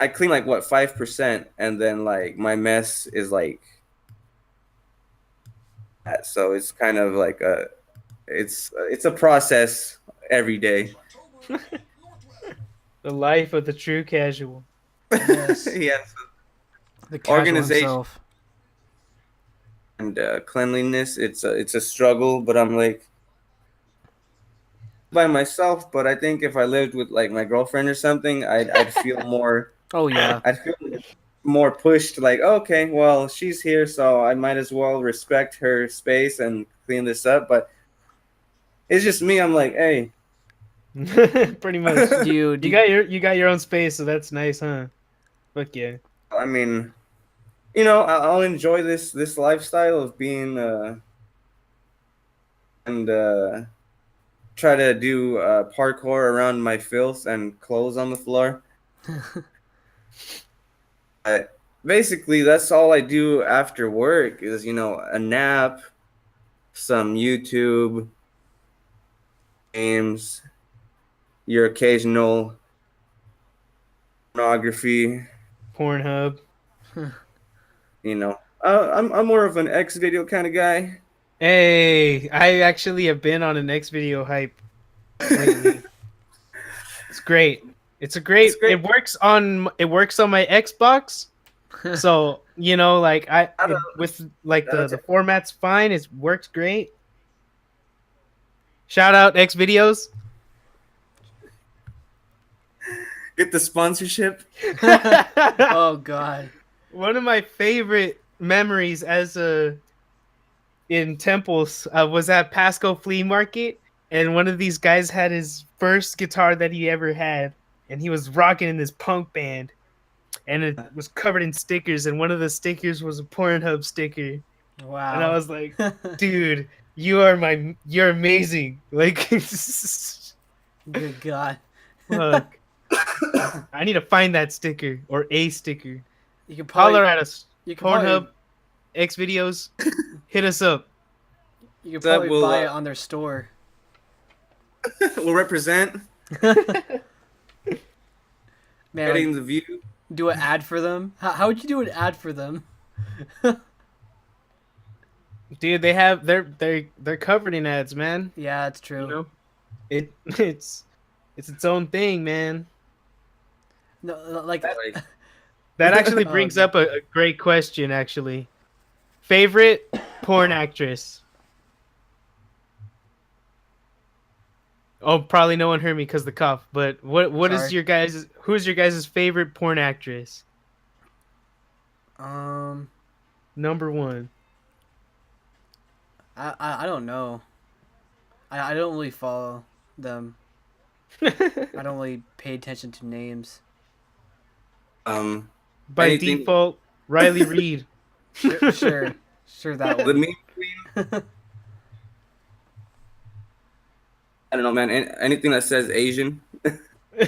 [SPEAKER 1] I clean like what 5%, and then like my mess is like that. So it's kind of like it's a process every day.
[SPEAKER 3] The life of the true casual.
[SPEAKER 2] Yes.
[SPEAKER 1] Yes.
[SPEAKER 2] The casual
[SPEAKER 1] Organization.
[SPEAKER 2] himself.
[SPEAKER 1] And cleanliness, it's a struggle, but I'm like by myself. But I think if I lived with like my girlfriend or something, I'd feel more.
[SPEAKER 2] Oh yeah.
[SPEAKER 1] I'd feel more pushed. Like, okay, well, she's here, so I might as well respect her space and clean this up. But it's just me. I'm like, hey,
[SPEAKER 3] Pretty much.
[SPEAKER 2] Do you
[SPEAKER 3] You got your own space, so that's nice, huh? Fuck yeah.
[SPEAKER 1] I mean, I'll enjoy this lifestyle of being and try to do parkour around my filth and clothes on the floor. Basically, that's all I do after work is, a nap, some YouTube games, your occasional pornography.
[SPEAKER 3] Pornhub.
[SPEAKER 1] I'm more of an X video kind of guy.
[SPEAKER 3] Hey, I actually have been on an X video hype lately. It's great. It's a
[SPEAKER 1] It's
[SPEAKER 3] great.
[SPEAKER 1] great.
[SPEAKER 3] It works on my Xbox. So like
[SPEAKER 1] Shout out-
[SPEAKER 3] with like
[SPEAKER 1] shout out
[SPEAKER 3] the
[SPEAKER 1] to-
[SPEAKER 3] format's fine. It works great. Shout out X videos.
[SPEAKER 1] Get the sponsorship.
[SPEAKER 2] Oh God.
[SPEAKER 3] One of my favorite memories as a in Temples was at Pasco Flea Market, and one of these guys had his first guitar that he ever had, and he was rocking in this punk band, and it was covered in stickers, and one of the stickers was a Pornhub sticker,
[SPEAKER 2] Wow.
[SPEAKER 3] and I was like, dude, you're amazing, like,
[SPEAKER 2] Good God.
[SPEAKER 3] fuck, I need to find that sticker or a sticker.
[SPEAKER 2] You could probably
[SPEAKER 3] Holler at us,
[SPEAKER 2] you could
[SPEAKER 3] Pornhub,
[SPEAKER 2] probably
[SPEAKER 3] X videos, hit us up.
[SPEAKER 2] you could
[SPEAKER 1] That
[SPEAKER 2] probably
[SPEAKER 1] will,
[SPEAKER 2] buy it on their store.
[SPEAKER 1] We'll represent.
[SPEAKER 2] Man,
[SPEAKER 1] Getting
[SPEAKER 2] like,
[SPEAKER 1] the view.
[SPEAKER 2] do an ad for them. How would you do an ad for them?
[SPEAKER 3] Dude, they're covered in ads, man.
[SPEAKER 2] Yeah, that's true.
[SPEAKER 3] You know, it's its own thing, man.
[SPEAKER 2] No, like
[SPEAKER 1] Like,
[SPEAKER 3] That actually
[SPEAKER 2] Oh,
[SPEAKER 3] brings
[SPEAKER 2] okay.
[SPEAKER 3] up a great question. Actually, favorite porn actress. Oh, probably no one heard me because the cough. But what is
[SPEAKER 2] Sorry.
[SPEAKER 3] who's your guys' favorite porn actress? Number one.
[SPEAKER 2] I don't know. I don't really follow them. I don't really pay attention to names.
[SPEAKER 3] By
[SPEAKER 1] Anything-
[SPEAKER 3] default, Riley Reid.
[SPEAKER 2] Sure that
[SPEAKER 1] the
[SPEAKER 2] one.
[SPEAKER 1] meme queen. I don't know, man. Anything that says Asian.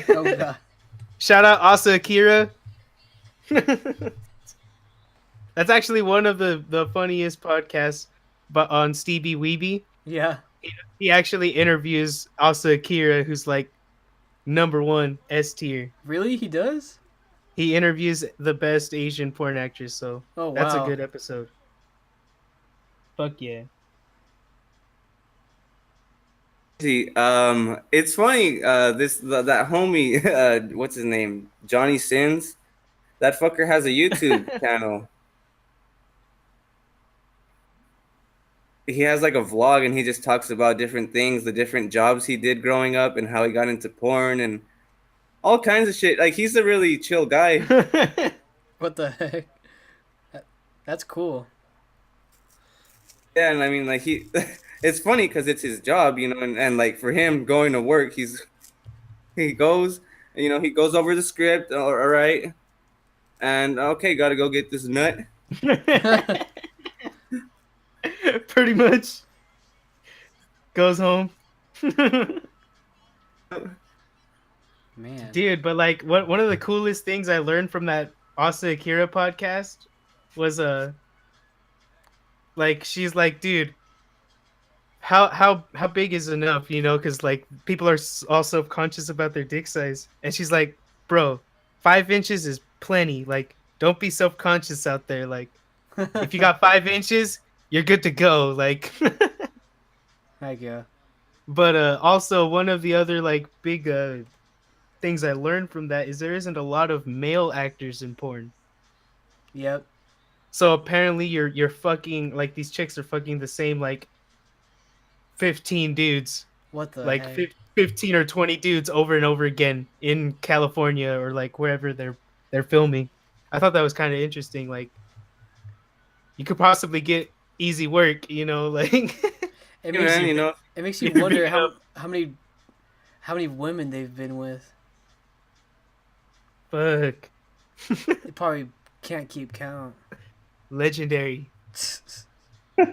[SPEAKER 2] Oh God.
[SPEAKER 3] Shout out Asa Akira. That's actually one of the funniest podcasts, but on Stevie Weeby.
[SPEAKER 2] Yeah.
[SPEAKER 3] He actually interviews Asa Akira, who's like number one S tier.
[SPEAKER 2] Really? He does?
[SPEAKER 3] He interviews the best Asian porn actress, so
[SPEAKER 2] Oh wow.
[SPEAKER 3] that's a good episode. Fuck yeah.
[SPEAKER 1] See, it's funny. That homie, what's his name? Johnny Sins. That fucker has a YouTube channel. He has like a vlog, and he just talks about different things, the different jobs he did growing up, and how he got into porn and all kinds of shit. Like, he's a really chill guy.
[SPEAKER 2] What the heck? That's cool.
[SPEAKER 1] Yeah, and I mean, like, it's funny because it's his job, and like for him going to work, he goes, he goes over the script, all right, and okay, gotta go get this nut.
[SPEAKER 3] Pretty much. Goes home.
[SPEAKER 2] Man.
[SPEAKER 3] Dude, but like one of the coolest things I learned from that Asa Akira podcast was like she's like, dude, how big is enough, because like people are all self-conscious about their dick size, and she's like, bro, 5 inches is plenty, like don't be self-conscious out there, like if you got 5 inches you're good to go, like.
[SPEAKER 2] Heck yeah.
[SPEAKER 3] But also one of the other like big things I learned from that is there isn't a lot of male actors in porn.
[SPEAKER 2] Yep.
[SPEAKER 3] So apparently you're fucking, like, these chicks are fucking the same like 15 dudes,
[SPEAKER 2] What the
[SPEAKER 3] like
[SPEAKER 2] heck?
[SPEAKER 3] 15 or 20 dudes over and over again in California or like wherever they're filming. I thought that was kind of interesting. Like, you could possibly get easy work, like.
[SPEAKER 2] It
[SPEAKER 1] Hey,
[SPEAKER 2] makes
[SPEAKER 1] man,
[SPEAKER 2] you it makes you
[SPEAKER 3] You're
[SPEAKER 2] wonder
[SPEAKER 3] beating up.
[SPEAKER 2] how many women they've been with.
[SPEAKER 3] Fuck.
[SPEAKER 2] They probably can't keep count.
[SPEAKER 3] Legendary.
[SPEAKER 1] Hey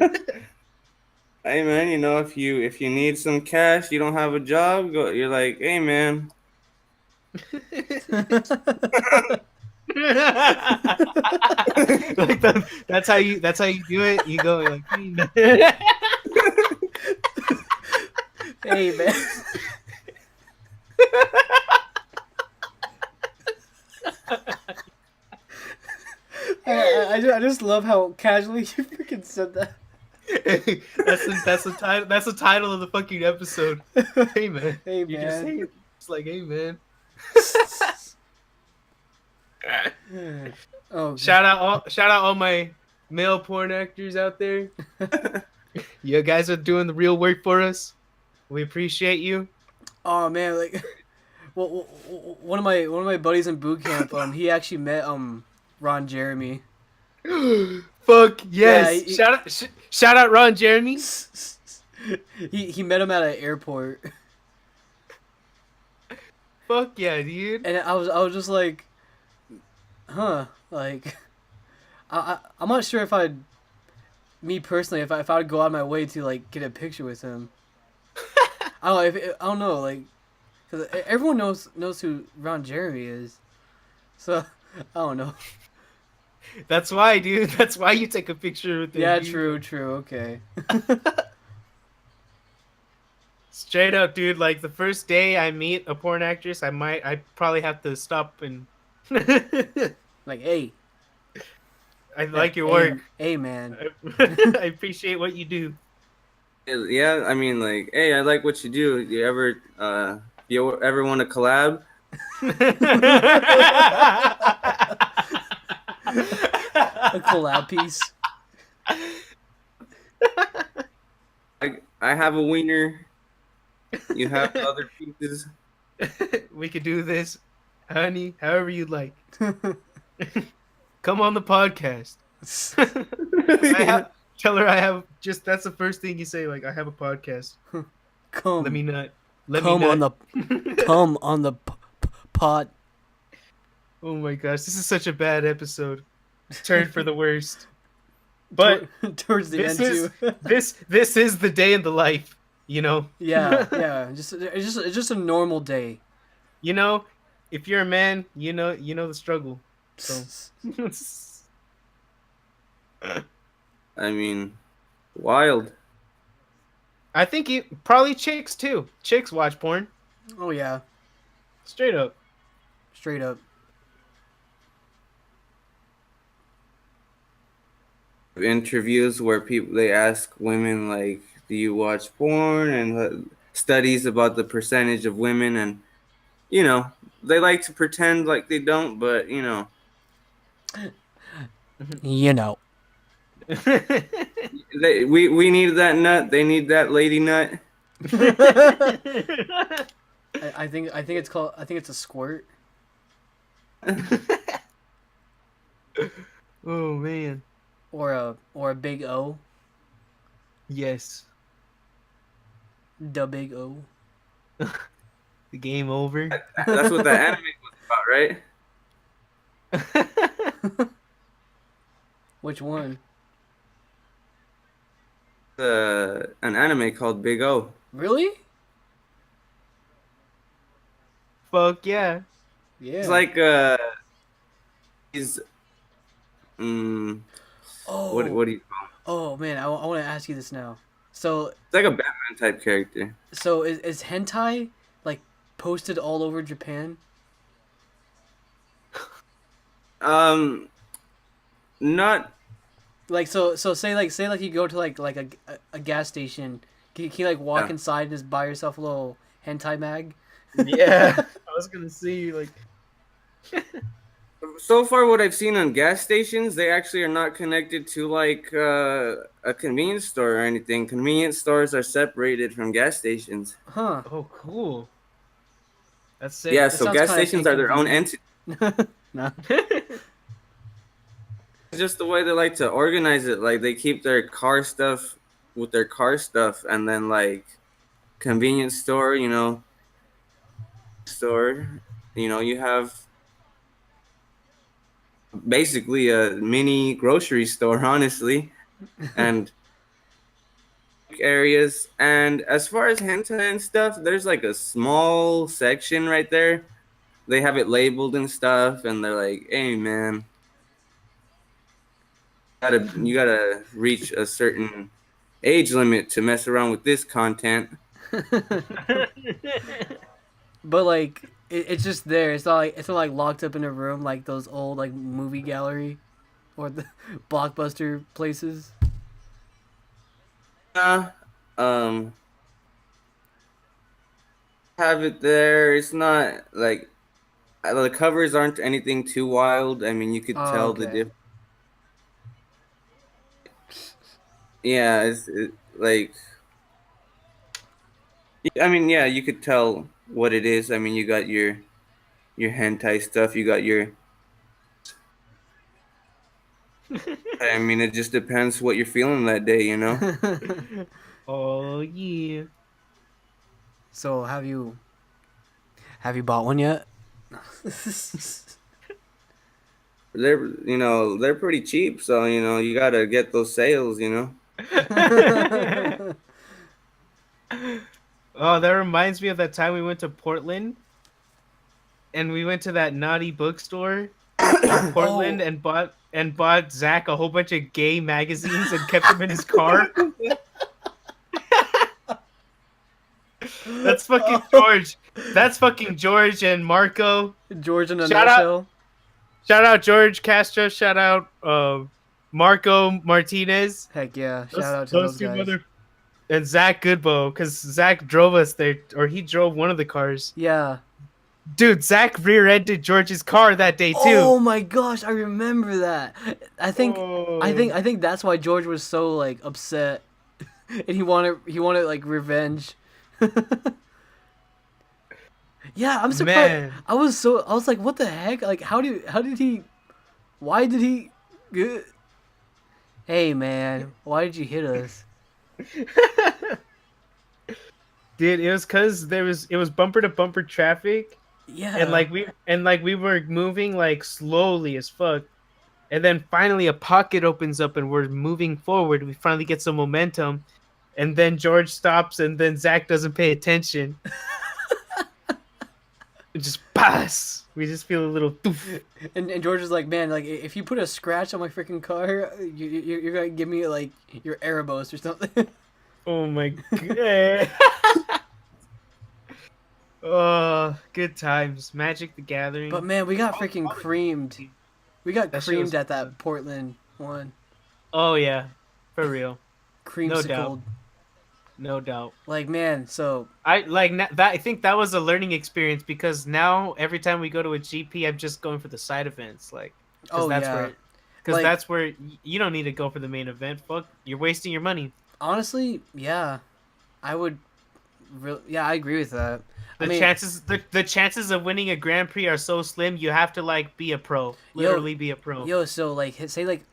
[SPEAKER 1] man, if you need some cash, you don't have a job, you're like, hey man,
[SPEAKER 3] Like that's how you do it. You go like,
[SPEAKER 2] Hey man. I just love how casually you freaking said that.
[SPEAKER 3] That's the title of the fucking episode. Hey man.
[SPEAKER 2] Hey,
[SPEAKER 3] You just say
[SPEAKER 2] man.
[SPEAKER 3] it. It's like, hey man.
[SPEAKER 2] Oh,
[SPEAKER 3] Shout out all my male porn actors out there. You guys are doing the real work for us. We appreciate you.
[SPEAKER 2] oh man, like, well, one of my buddies in boot camp, he actually met Ron Jeremy.
[SPEAKER 3] Fuck yes.
[SPEAKER 2] Yeah,
[SPEAKER 3] Shout out Ron Jeremy.
[SPEAKER 2] he met him at an airport,
[SPEAKER 3] Fuck yeah, dude.
[SPEAKER 2] and I was just like, huh, like, I'm not sure if me personally, if I'd go out of my way to like get a picture with him. I don't know, like, because everyone knows who Ron Jeremy is, so I don't know.
[SPEAKER 3] That's why, dude. That's why you take a picture with him.
[SPEAKER 2] Yeah,
[SPEAKER 3] dude.
[SPEAKER 2] true, okay.
[SPEAKER 3] Straight up, dude. Like the first day I meet a porn actress, I probably have to stop and.
[SPEAKER 2] Like, hey,
[SPEAKER 3] I like your
[SPEAKER 2] hey,
[SPEAKER 3] work.
[SPEAKER 2] hey, man.
[SPEAKER 3] I appreciate what you do.
[SPEAKER 1] Yeah, I mean, like, hey, I like what you do. You ever want to collab?
[SPEAKER 2] A collab piece.
[SPEAKER 1] I have a wiener. You have other pieces.
[SPEAKER 3] We could do this, honey, however you'd like. Come on the podcast. Tell her I have just. That's the first thing you say. Like, I have a podcast.
[SPEAKER 2] Come.
[SPEAKER 3] Let me nut.
[SPEAKER 2] Come on the pot.
[SPEAKER 3] Oh my gosh, this is such a bad episode. Turned for the worst. But
[SPEAKER 2] Towards the end
[SPEAKER 3] this
[SPEAKER 2] too.
[SPEAKER 3] this is the day in the life, you know.
[SPEAKER 2] Yeah. It's just a normal day.
[SPEAKER 3] You know, if you're a man, you know the struggle. So
[SPEAKER 1] I mean, wild.
[SPEAKER 3] I think probably chicks too. Chicks watch porn.
[SPEAKER 2] Oh yeah,
[SPEAKER 3] Straight up.
[SPEAKER 2] straight up.
[SPEAKER 1] Interviews where they ask women like, do you watch porn, and studies about the percentage of women, and they like to pretend like they don't, but
[SPEAKER 2] You know.
[SPEAKER 1] we need that nut, they need that lady nut.
[SPEAKER 2] I think it's a squirt.
[SPEAKER 3] Oh man.
[SPEAKER 2] Or a big O.
[SPEAKER 3] Yes.
[SPEAKER 2] The big O.
[SPEAKER 3] The game over.
[SPEAKER 1] That's what that anime was about, right?
[SPEAKER 2] Which one?
[SPEAKER 1] An anime called Big O.
[SPEAKER 2] Really?
[SPEAKER 3] Fuck yeah.
[SPEAKER 2] Yeah.
[SPEAKER 1] It's like he's
[SPEAKER 2] oh.
[SPEAKER 1] what do you call him?
[SPEAKER 2] Oh man, I want to ask you this now. So
[SPEAKER 1] It's like a Batman type character.
[SPEAKER 2] is hentai like posted all over Japan?
[SPEAKER 1] Not
[SPEAKER 2] Like so say like you go to like a gas station. Can you like walk
[SPEAKER 1] Yeah.
[SPEAKER 2] inside and just buy yourself a little hentai mag?
[SPEAKER 3] Yeah. I was gonna see like.
[SPEAKER 1] so far what I've seen on gas stations, they actually are not connected to like a convenience store or anything. Convenience stores are separated from gas stations.
[SPEAKER 2] Huh.
[SPEAKER 3] Oh, cool. That's sick.
[SPEAKER 1] Yeah,
[SPEAKER 2] That
[SPEAKER 1] so
[SPEAKER 2] sounds
[SPEAKER 1] gas
[SPEAKER 2] kinda
[SPEAKER 1] stations are their own
[SPEAKER 2] inconvenient.
[SPEAKER 1] entity.
[SPEAKER 2] No.
[SPEAKER 1] It's just the way they like to organize it. Like they keep their car stuff with their car stuff, and then like convenience store, you have basically a mini grocery store, honestly, and areas. And as far as hentai and stuff, there's like a small section right there. They have it labeled and stuff, and they're like, "Hey, man, you gotta reach a certain age limit to mess around with this content."
[SPEAKER 2] But like it's just there. It's not like locked up in a room like those old like movie gallery or the blockbuster places.
[SPEAKER 1] um, have it there. It's not like the covers aren't anything too wild. I mean, you could
[SPEAKER 2] Oh,
[SPEAKER 1] tell the
[SPEAKER 2] okay.
[SPEAKER 1] diff. Yeah, like I mean, yeah, you could tell what it is. I mean, you got your hentai stuff. You got your. I mean, it just depends what you're feeling that day, you know.
[SPEAKER 3] Oh yeah.
[SPEAKER 2] So have you bought one yet?
[SPEAKER 1] They're pretty cheap, so you gotta get those sales, you know.
[SPEAKER 3] Oh, that reminds me of that time we went to Portland and we went to that naughty bookstore in Portland
[SPEAKER 2] Oh.
[SPEAKER 3] and bought Zach a whole bunch of gay magazines and kept them in his car. That's fucking George. That's fucking George and Marco.
[SPEAKER 2] George in a
[SPEAKER 3] Shout out,
[SPEAKER 2] nutshell.
[SPEAKER 3] shout out George Castro. Shout out Marco Martinez.
[SPEAKER 2] Heck yeah!
[SPEAKER 3] Those,
[SPEAKER 2] Shout out to
[SPEAKER 3] those
[SPEAKER 2] those
[SPEAKER 3] two
[SPEAKER 2] guys.
[SPEAKER 3] and Zach Goodbow, because Zach drove us there, or he drove one of the cars.
[SPEAKER 2] Yeah.
[SPEAKER 3] Dude, Zach rear-ended George's car that day too.
[SPEAKER 2] Oh my gosh, I remember that. I think
[SPEAKER 3] Oh.
[SPEAKER 2] I think that's why George was so like upset, and he wanted like revenge. Yeah, I'm surprised.
[SPEAKER 3] Man.
[SPEAKER 2] I was like, what the heck? Like, how did he? Why did he? Hey man, why did you hit us?
[SPEAKER 3] Dude, it was because it was bumper to bumper traffic,
[SPEAKER 2] Yeah.
[SPEAKER 3] and we were moving like slowly as fuck, and then finally a pocket opens up and we're moving forward. We finally get some momentum, and then George stops, and then Zach doesn't pay attention. It just pass. We just feel a little doof.
[SPEAKER 2] And George was like, man, like if you put a scratch on my freaking car, you're gonna give me like your Erebos or something.
[SPEAKER 3] Oh my god. Oh, good times. Magic the Gathering.
[SPEAKER 2] But man, we got freaking creamed. We got
[SPEAKER 3] That shit was
[SPEAKER 2] creamed at
[SPEAKER 3] fun.
[SPEAKER 2] that Portland one.
[SPEAKER 3] Oh yeah, for real.
[SPEAKER 2] Creamsicled.
[SPEAKER 3] No doubt.
[SPEAKER 2] Like man, so
[SPEAKER 3] I like that. I think that was a learning experience because now every time we go to a GP, I'm just going for the side events, like
[SPEAKER 2] oh
[SPEAKER 3] that's
[SPEAKER 2] yeah.
[SPEAKER 3] where, because
[SPEAKER 2] Like-
[SPEAKER 3] that's where you don't need to go for the main event. Fuck, you're wasting your money.
[SPEAKER 2] Honestly, yeah, I would. Yeah, I agree with that.
[SPEAKER 3] The chances of winning a Grand Prix are so slim. You have to like be a pro, literally be a pro.
[SPEAKER 2] Yo, so like say like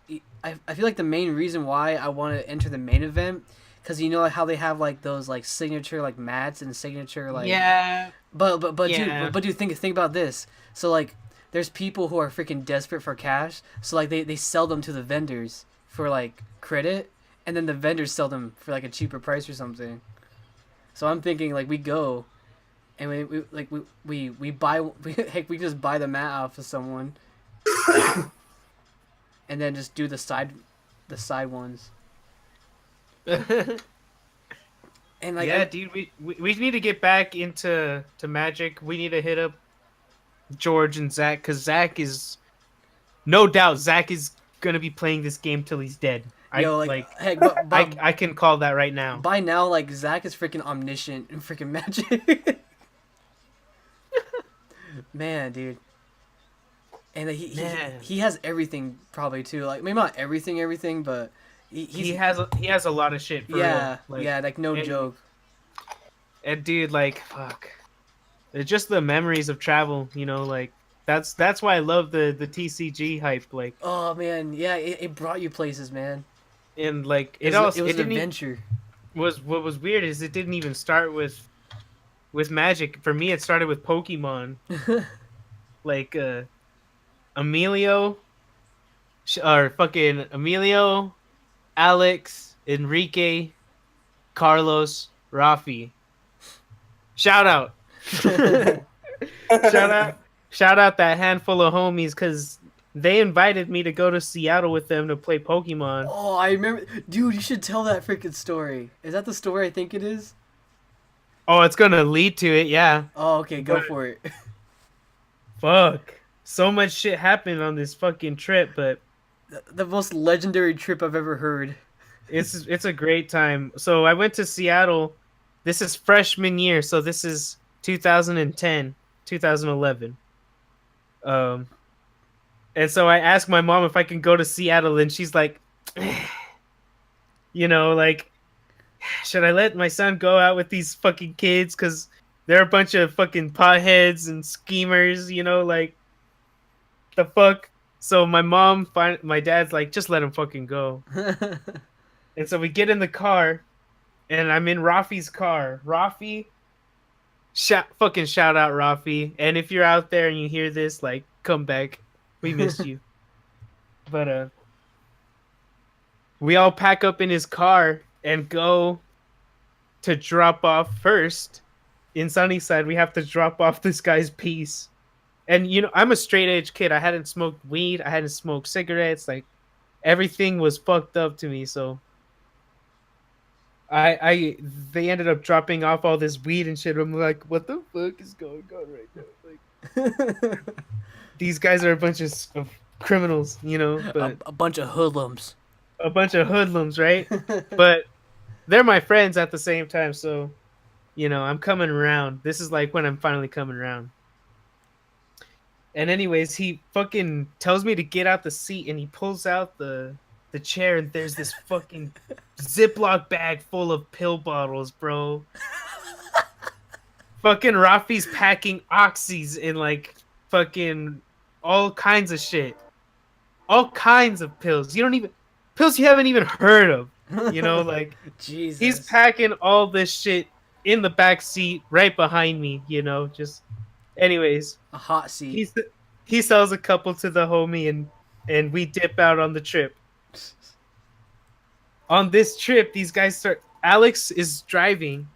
[SPEAKER 2] I feel like the main reason why I want to enter the main event, because you know like how they have like those like signature like mats and signature like
[SPEAKER 3] Yeah.
[SPEAKER 2] But
[SPEAKER 3] Yeah.
[SPEAKER 2] dude, think about this. So like, there's people who are freaking desperate for cash. So like, they sell them to the vendors for like credit, and then the vendors sell them for like a cheaper price or something. So I'm thinking like we go, and we buy heck we just buy the mat off of someone, and then just do the side ones. And like
[SPEAKER 3] Yeah, dude, we need to get back into Magic. We need to hit up George and Zach, because Zach is, no doubt, Zach is gonna be playing this game till he's dead.
[SPEAKER 2] heck, but
[SPEAKER 3] I can call that right now.
[SPEAKER 2] by now, like Zach is freaking omniscient in freaking Magic. Man, dude. And like,
[SPEAKER 3] Man.
[SPEAKER 2] he has everything probably too. Like maybe not everything, but
[SPEAKER 3] He has a lot of shit. For
[SPEAKER 2] yeah,
[SPEAKER 3] real.
[SPEAKER 2] yeah, like no
[SPEAKER 3] and-
[SPEAKER 2] joke.
[SPEAKER 3] And dude, like, fuck, it's just the memories of travel. You know, like that's why I love the TCG hype. Like,
[SPEAKER 2] Oh man, yeah, it brought you places, man.
[SPEAKER 3] and like
[SPEAKER 2] It was an
[SPEAKER 3] didn't
[SPEAKER 2] adventure.
[SPEAKER 3] what was weird is it didn't even start with Magic. For me, it started with Pokemon. Like Emilio, Emilio, Alex, Enrique, Carlos, Rafi. Shout out. Shout out that handful of homies, because they invited me to go to Seattle with them to play Pokemon.
[SPEAKER 2] Oh, I remember, dude. You should tell that freaking story. Is that the story I think it is?
[SPEAKER 3] Oh, it's gonna lead to it, yeah.
[SPEAKER 2] Oh, okay, go
[SPEAKER 3] But-
[SPEAKER 2] for it.
[SPEAKER 3] Fuck. So much shit happened on this fucking trip, but
[SPEAKER 2] The most legendary trip I've ever heard.
[SPEAKER 3] It's a great time. So I went to Seattle. This is freshman year, so this is 2010, 2011. Um, and so I asked my mom if I can go to Seattle, and she's like, like, should I let my son go out with these fucking kids? Because they're a bunch of fucking potheads and schemers, like, the fuck? So my dad's like, just let him fucking go. And so we get in the car, and I'm in Rafi's car. Rafi, fucking shout out Rafi. And if you're out there and you hear this, like, come back. We miss you. But we all pack up in his car and go to drop off first. In Sunnyside, we have to drop off this guy's piece. And I'm a straight edge kid. I hadn't smoked weed. I hadn't smoked cigarettes. Like, everything was fucked up to me. So they ended up dropping off all this weed and shit. I'm like, what the fuck is going on right now? Like, these guys are a bunch of criminals, but
[SPEAKER 2] a bunch of hoodlums.
[SPEAKER 3] a bunch of hoodlums, right? But they're my friends at the same time, so I'm coming around. This is like when I'm finally coming around. And anyways, he fucking tells me to get out the seat, and he pulls out the chair, and there's this fucking Ziploc bag full of pill bottles, bro. Fucking Rafi's packing oxys and like fucking all kinds of shit. All kinds of pills. Pills you haven't even heard of. Like,
[SPEAKER 2] Jesus.
[SPEAKER 3] he's packing all this shit in the back seat right behind me, just anyways.
[SPEAKER 2] A hot seat.
[SPEAKER 3] He sells a couple to the homie, and we dip out on the trip. On this trip, these guys Alex is driving,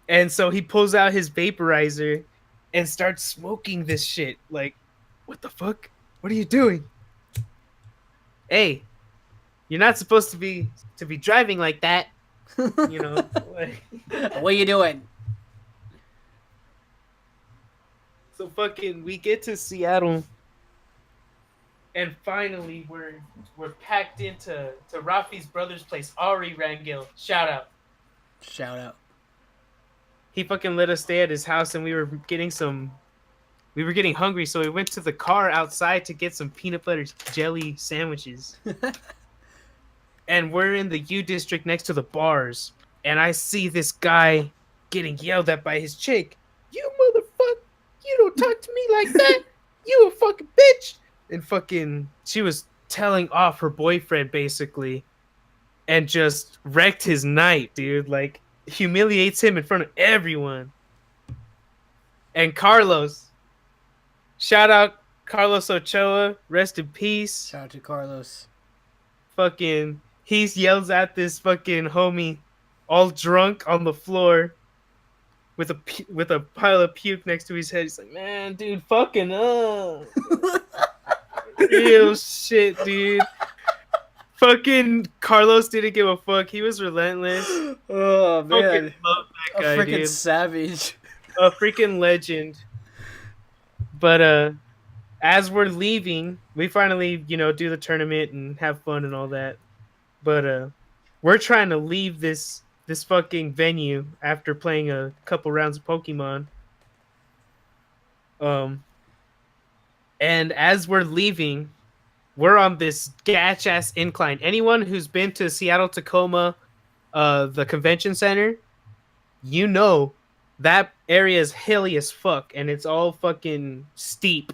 [SPEAKER 3] and so he pulls out his vaporizer and starts smoking this shit. Like, what the fuck? What are you doing? Hey, you're not supposed to be driving like that. Like,
[SPEAKER 2] What are you doing?
[SPEAKER 3] So fucking we get to Seattle, and finally we're packed into Rafi's brother's place, Ari Rangel. Shout out. He fucking let us stay at his house, and we were getting hungry, so we went to the car outside to get some peanut butter jelly sandwiches. And we're in the U district next to the bars, and I see this guy getting yelled at by his chick. You motherfucker, you don't talk to me like that. You a fucking bitch. And fucking, she was telling off her boyfriend, basically, and just wrecked his night, dude. Like, humiliates him in front of everyone. And Carlos, shout out Carlos Ochoa, rest in peace.
[SPEAKER 2] Shout out to Carlos.
[SPEAKER 3] Fucking, he yells at this fucking homie, all drunk on the floor, with a pile of puke next to his head. He's like, man, dude, fucking up. Real shit, dude. Fucking Carlos didn't give a fuck. He was relentless.
[SPEAKER 2] Oh, man.
[SPEAKER 3] Fucking love that guy,
[SPEAKER 2] A freaking
[SPEAKER 3] dude.
[SPEAKER 2] savage.
[SPEAKER 3] A freaking legend. But as we're leaving, we finally, do the tournament and have fun and all that. But we're trying to leave this fucking venue after playing a couple rounds of Pokemon. And as we're leaving, we're on this gatch ass incline. Anyone who's been to Seattle Tacoma, the convention center, that area is hilly as fuck, and it's all fucking steep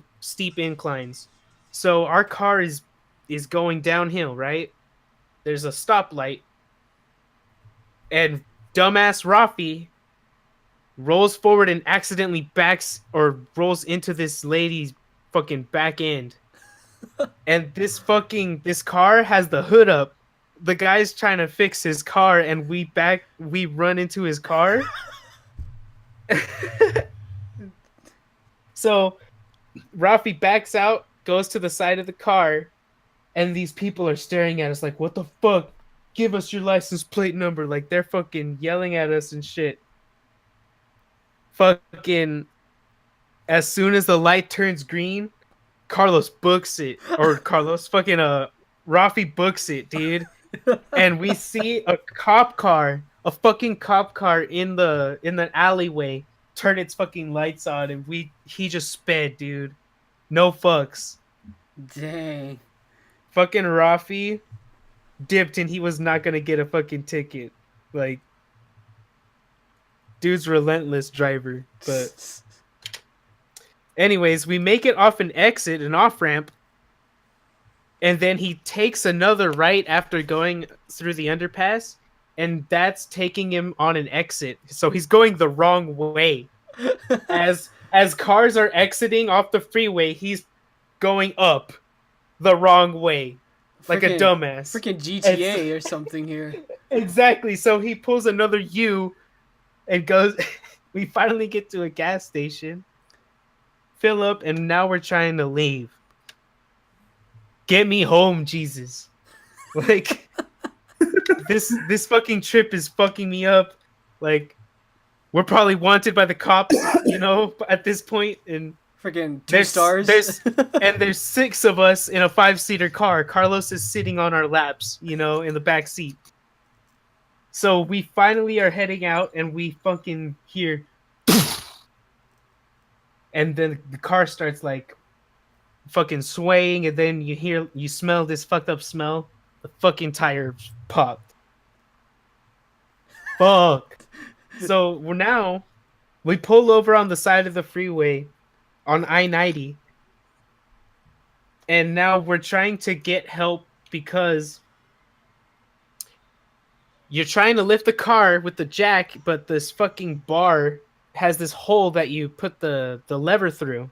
[SPEAKER 3] inclines. So our car is going downhill, right? There's a stoplight, and dumbass Rafi rolls forward and accidentally rolls into this lady's fucking back end. And this car has the hood up. The guy's trying to fix his car, and we run into his car. So Rafi backs out, goes to the side of the car, and these people are staring at us like, what the fuck? Give us your license plate number. Like, they're fucking yelling at us and shit. Fucking, as soon as the light turns green, Rafi books it, dude. and we see a cop car, a fucking cop car in the alleyway turn its fucking lights on, and he just sped, dude. No fucks.
[SPEAKER 2] Dang.
[SPEAKER 3] Fucking Rafi dipped and he was not gonna get a fucking ticket. Like, dude's relentless driver. But anyways, we make it off an exit, an off ramp, and then he takes another right after going through the underpass, and that's taking him on an exit. So he's going the wrong way. As cars are exiting off the freeway, he's going up the wrong way. Like a dumbass.
[SPEAKER 2] Freaking GTA or something here.
[SPEAKER 3] Exactly. So he pulls another U and goes. We finally get to a gas station, fill up, and now we're trying to leave. Get me home, Jesus. Like, this fucking trip is fucking me up. Like, we're probably wanted by the cops, you know, at this point, and
[SPEAKER 2] freaking 2 stars.
[SPEAKER 3] There's 6 of us in a 5-seater car. Carlos is sitting on our laps, you know, in the back seat. So we finally are heading out, and we fucking hear, and then the car starts like fucking swaying, and then you smell this fucked up smell. The fucking tire popped. Fuck. So we pull over on the side of the freeway on I-90, and now we're trying to get help because you're trying to lift the car with the jack, but this fucking bar has this hole that you put the lever through,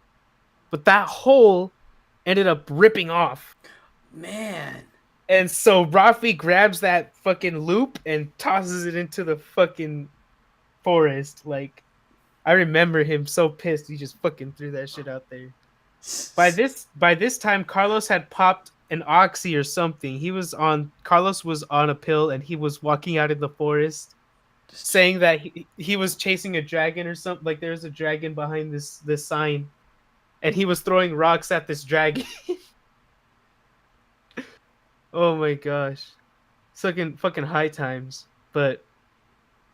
[SPEAKER 3] but that hole ended up ripping off.
[SPEAKER 2] Man.
[SPEAKER 3] And so Rafi grabs that fucking loop and tosses it into the fucking forest. Like, I remember him so pissed. He just fucking threw that shit out there. By this time, Carlos had popped an oxy or something. Carlos was on a pill, and he was walking out in the forest, saying that he was chasing a dragon or something. Like, there's a dragon behind this sign, and he was throwing rocks at this dragon. Oh my gosh, fucking high times. But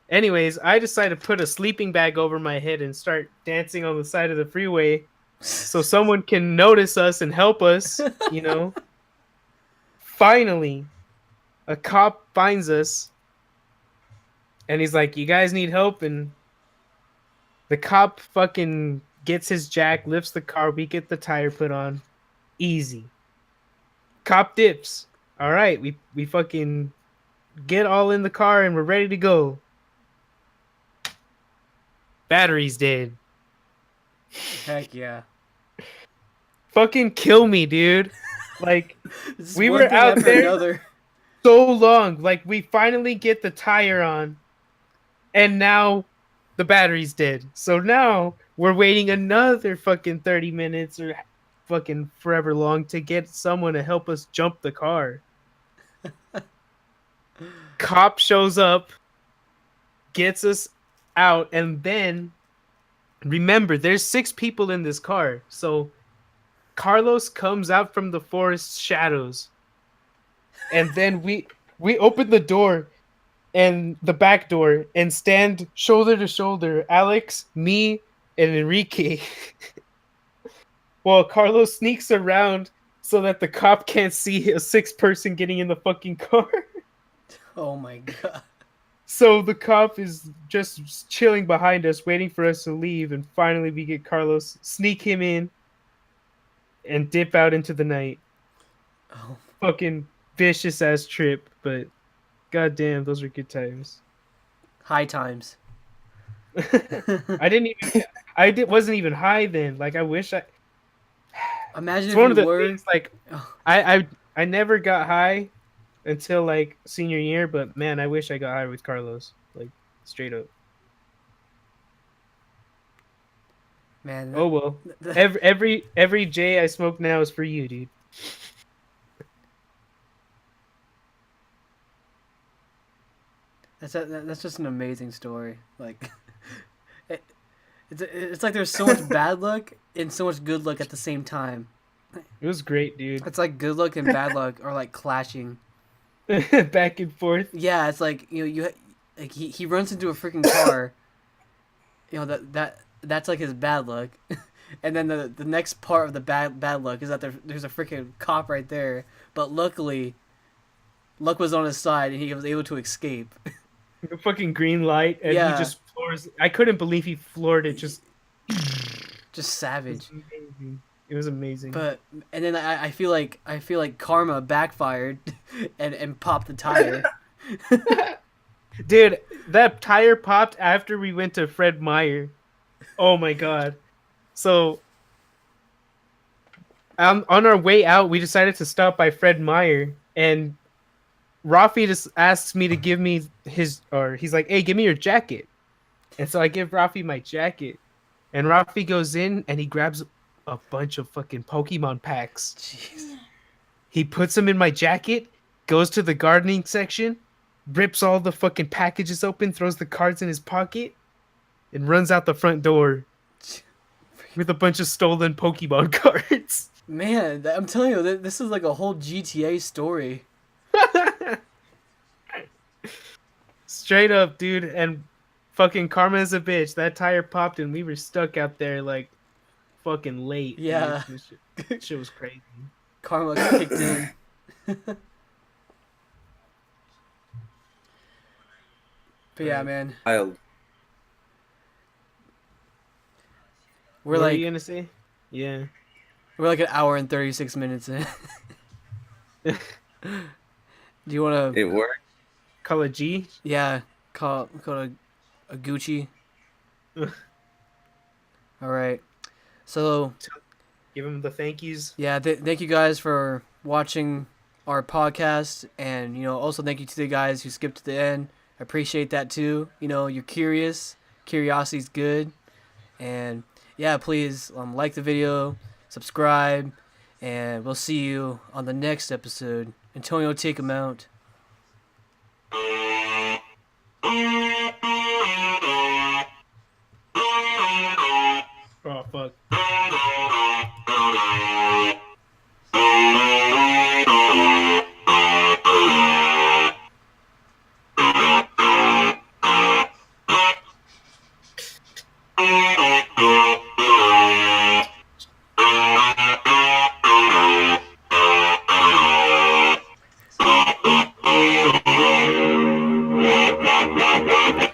[SPEAKER 3] anyways, I decided to put a sleeping bag over my head and start dancing on the side of the freeway so someone can notice us and help us, you know. Finally, a cop finds us, and he's like, "You guys need help?" And the cop fucking gets his jack, lifts the car, we get the tire put on. Easy. Cop dips. All right, we fucking get all in the car and we're ready to go. Battery's dead.
[SPEAKER 2] Heck yeah.
[SPEAKER 3] Fucking kill me, dude. Like, we
[SPEAKER 2] one
[SPEAKER 3] were
[SPEAKER 2] thing
[SPEAKER 3] out
[SPEAKER 2] after
[SPEAKER 3] there
[SPEAKER 2] another.
[SPEAKER 3] so long. Like, we finally get the tire on, and now the battery's dead. So now we're waiting another fucking 30 minutes or fucking forever long to get someone to help us jump the car. Cop shows up, gets us out, and then remember, there's 6 people in this car. So Carlos comes out from the forest shadows, and then we open the door and the back door and stand shoulder to shoulder, Alex, me, and Enrique. While Carlos sneaks around so that the cop can't see a 6th person getting in the fucking car.
[SPEAKER 2] Oh my god.
[SPEAKER 3] So the cop is just chilling behind us, waiting for us to leave, and finally we get Carlos, sneak him in, and dip out into the night.
[SPEAKER 2] Oh.
[SPEAKER 3] Fucking vicious ass trip, but goddamn, those were good times.
[SPEAKER 2] High times.
[SPEAKER 3] Wasn't even high then. Like, I wish I.
[SPEAKER 2] Imagine
[SPEAKER 3] It's
[SPEAKER 2] if
[SPEAKER 3] one
[SPEAKER 2] you
[SPEAKER 3] of the
[SPEAKER 2] were.
[SPEAKER 3] things, like,
[SPEAKER 2] Oh.
[SPEAKER 3] I never got high until like senior year, but man, I wish I got high with Carlos, like, straight up.
[SPEAKER 2] Man.
[SPEAKER 3] Oh well. Every J I smoke now is for you, dude.
[SPEAKER 2] That's just an amazing story. Like, it's like there's so much bad luck and so much good luck at the same time.
[SPEAKER 3] It was great, dude.
[SPEAKER 2] It's like good luck and bad luck are like clashing.
[SPEAKER 3] Back and forth.
[SPEAKER 2] Yeah, it's like like he runs into a freaking car. That's like his bad luck. And then the next part of the bad luck is that there's a freaking cop right there. But luckily, luck was on his side and he was able to escape.
[SPEAKER 3] The fucking green light, and
[SPEAKER 2] Yeah.
[SPEAKER 3] he just floors. I couldn't believe he floored it. Just
[SPEAKER 2] Just
[SPEAKER 3] it
[SPEAKER 2] savage.
[SPEAKER 3] was amazing. It was amazing.
[SPEAKER 2] But and then I feel like karma backfired and popped the tire.
[SPEAKER 3] Dude, that tire popped after we went to Fred Meyer. Oh my god. So on our way out, we decided to stop by Fred Meyer, and Rafi just asks me to give me he's like, hey, give me your jacket. And so I give Rafi my jacket. And Rafi goes in and he grabs a bunch of fucking Pokemon packs.
[SPEAKER 2] Jeez.
[SPEAKER 3] He puts them in my jacket, goes to the gardening section, rips all the fucking packages open, throws the cards in his pocket, and runs out the front door with a bunch of stolen Pokemon cards.
[SPEAKER 2] Man, I'm telling you, this is like a whole GTA story.
[SPEAKER 3] Straight up, dude. And fucking karma is a bitch. That tire popped and we were stuck out there like fucking late.
[SPEAKER 2] Yeah.
[SPEAKER 3] Dude. This shit was crazy.
[SPEAKER 2] Karma kicked in. But yeah, man,
[SPEAKER 1] Wild.
[SPEAKER 2] we're
[SPEAKER 3] What
[SPEAKER 2] like
[SPEAKER 3] are you gonna say? Yeah.
[SPEAKER 2] we're like an hour and 36 minutes in. Do you want to?
[SPEAKER 1] It worked.
[SPEAKER 3] Call it G.
[SPEAKER 2] Yeah, call a Gucci. All right. So
[SPEAKER 3] Give him the thank yous.
[SPEAKER 2] yeah, thank you guys for watching our podcast, and also thank you to the guys who skipped to the end. I appreciate that too. You're curious. Curiosity's good, and yeah, please like the video, subscribe, and we'll see you on the next episode. Antonio, take him out.
[SPEAKER 3] Oh fuck.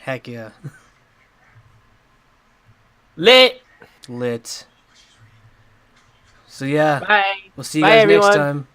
[SPEAKER 2] Heck yeah.
[SPEAKER 3] Lit.
[SPEAKER 2] Lit. So yeah,
[SPEAKER 3] Bye.
[SPEAKER 2] we'll see you
[SPEAKER 3] Bye,
[SPEAKER 2] guys
[SPEAKER 3] everyone.
[SPEAKER 2] next time.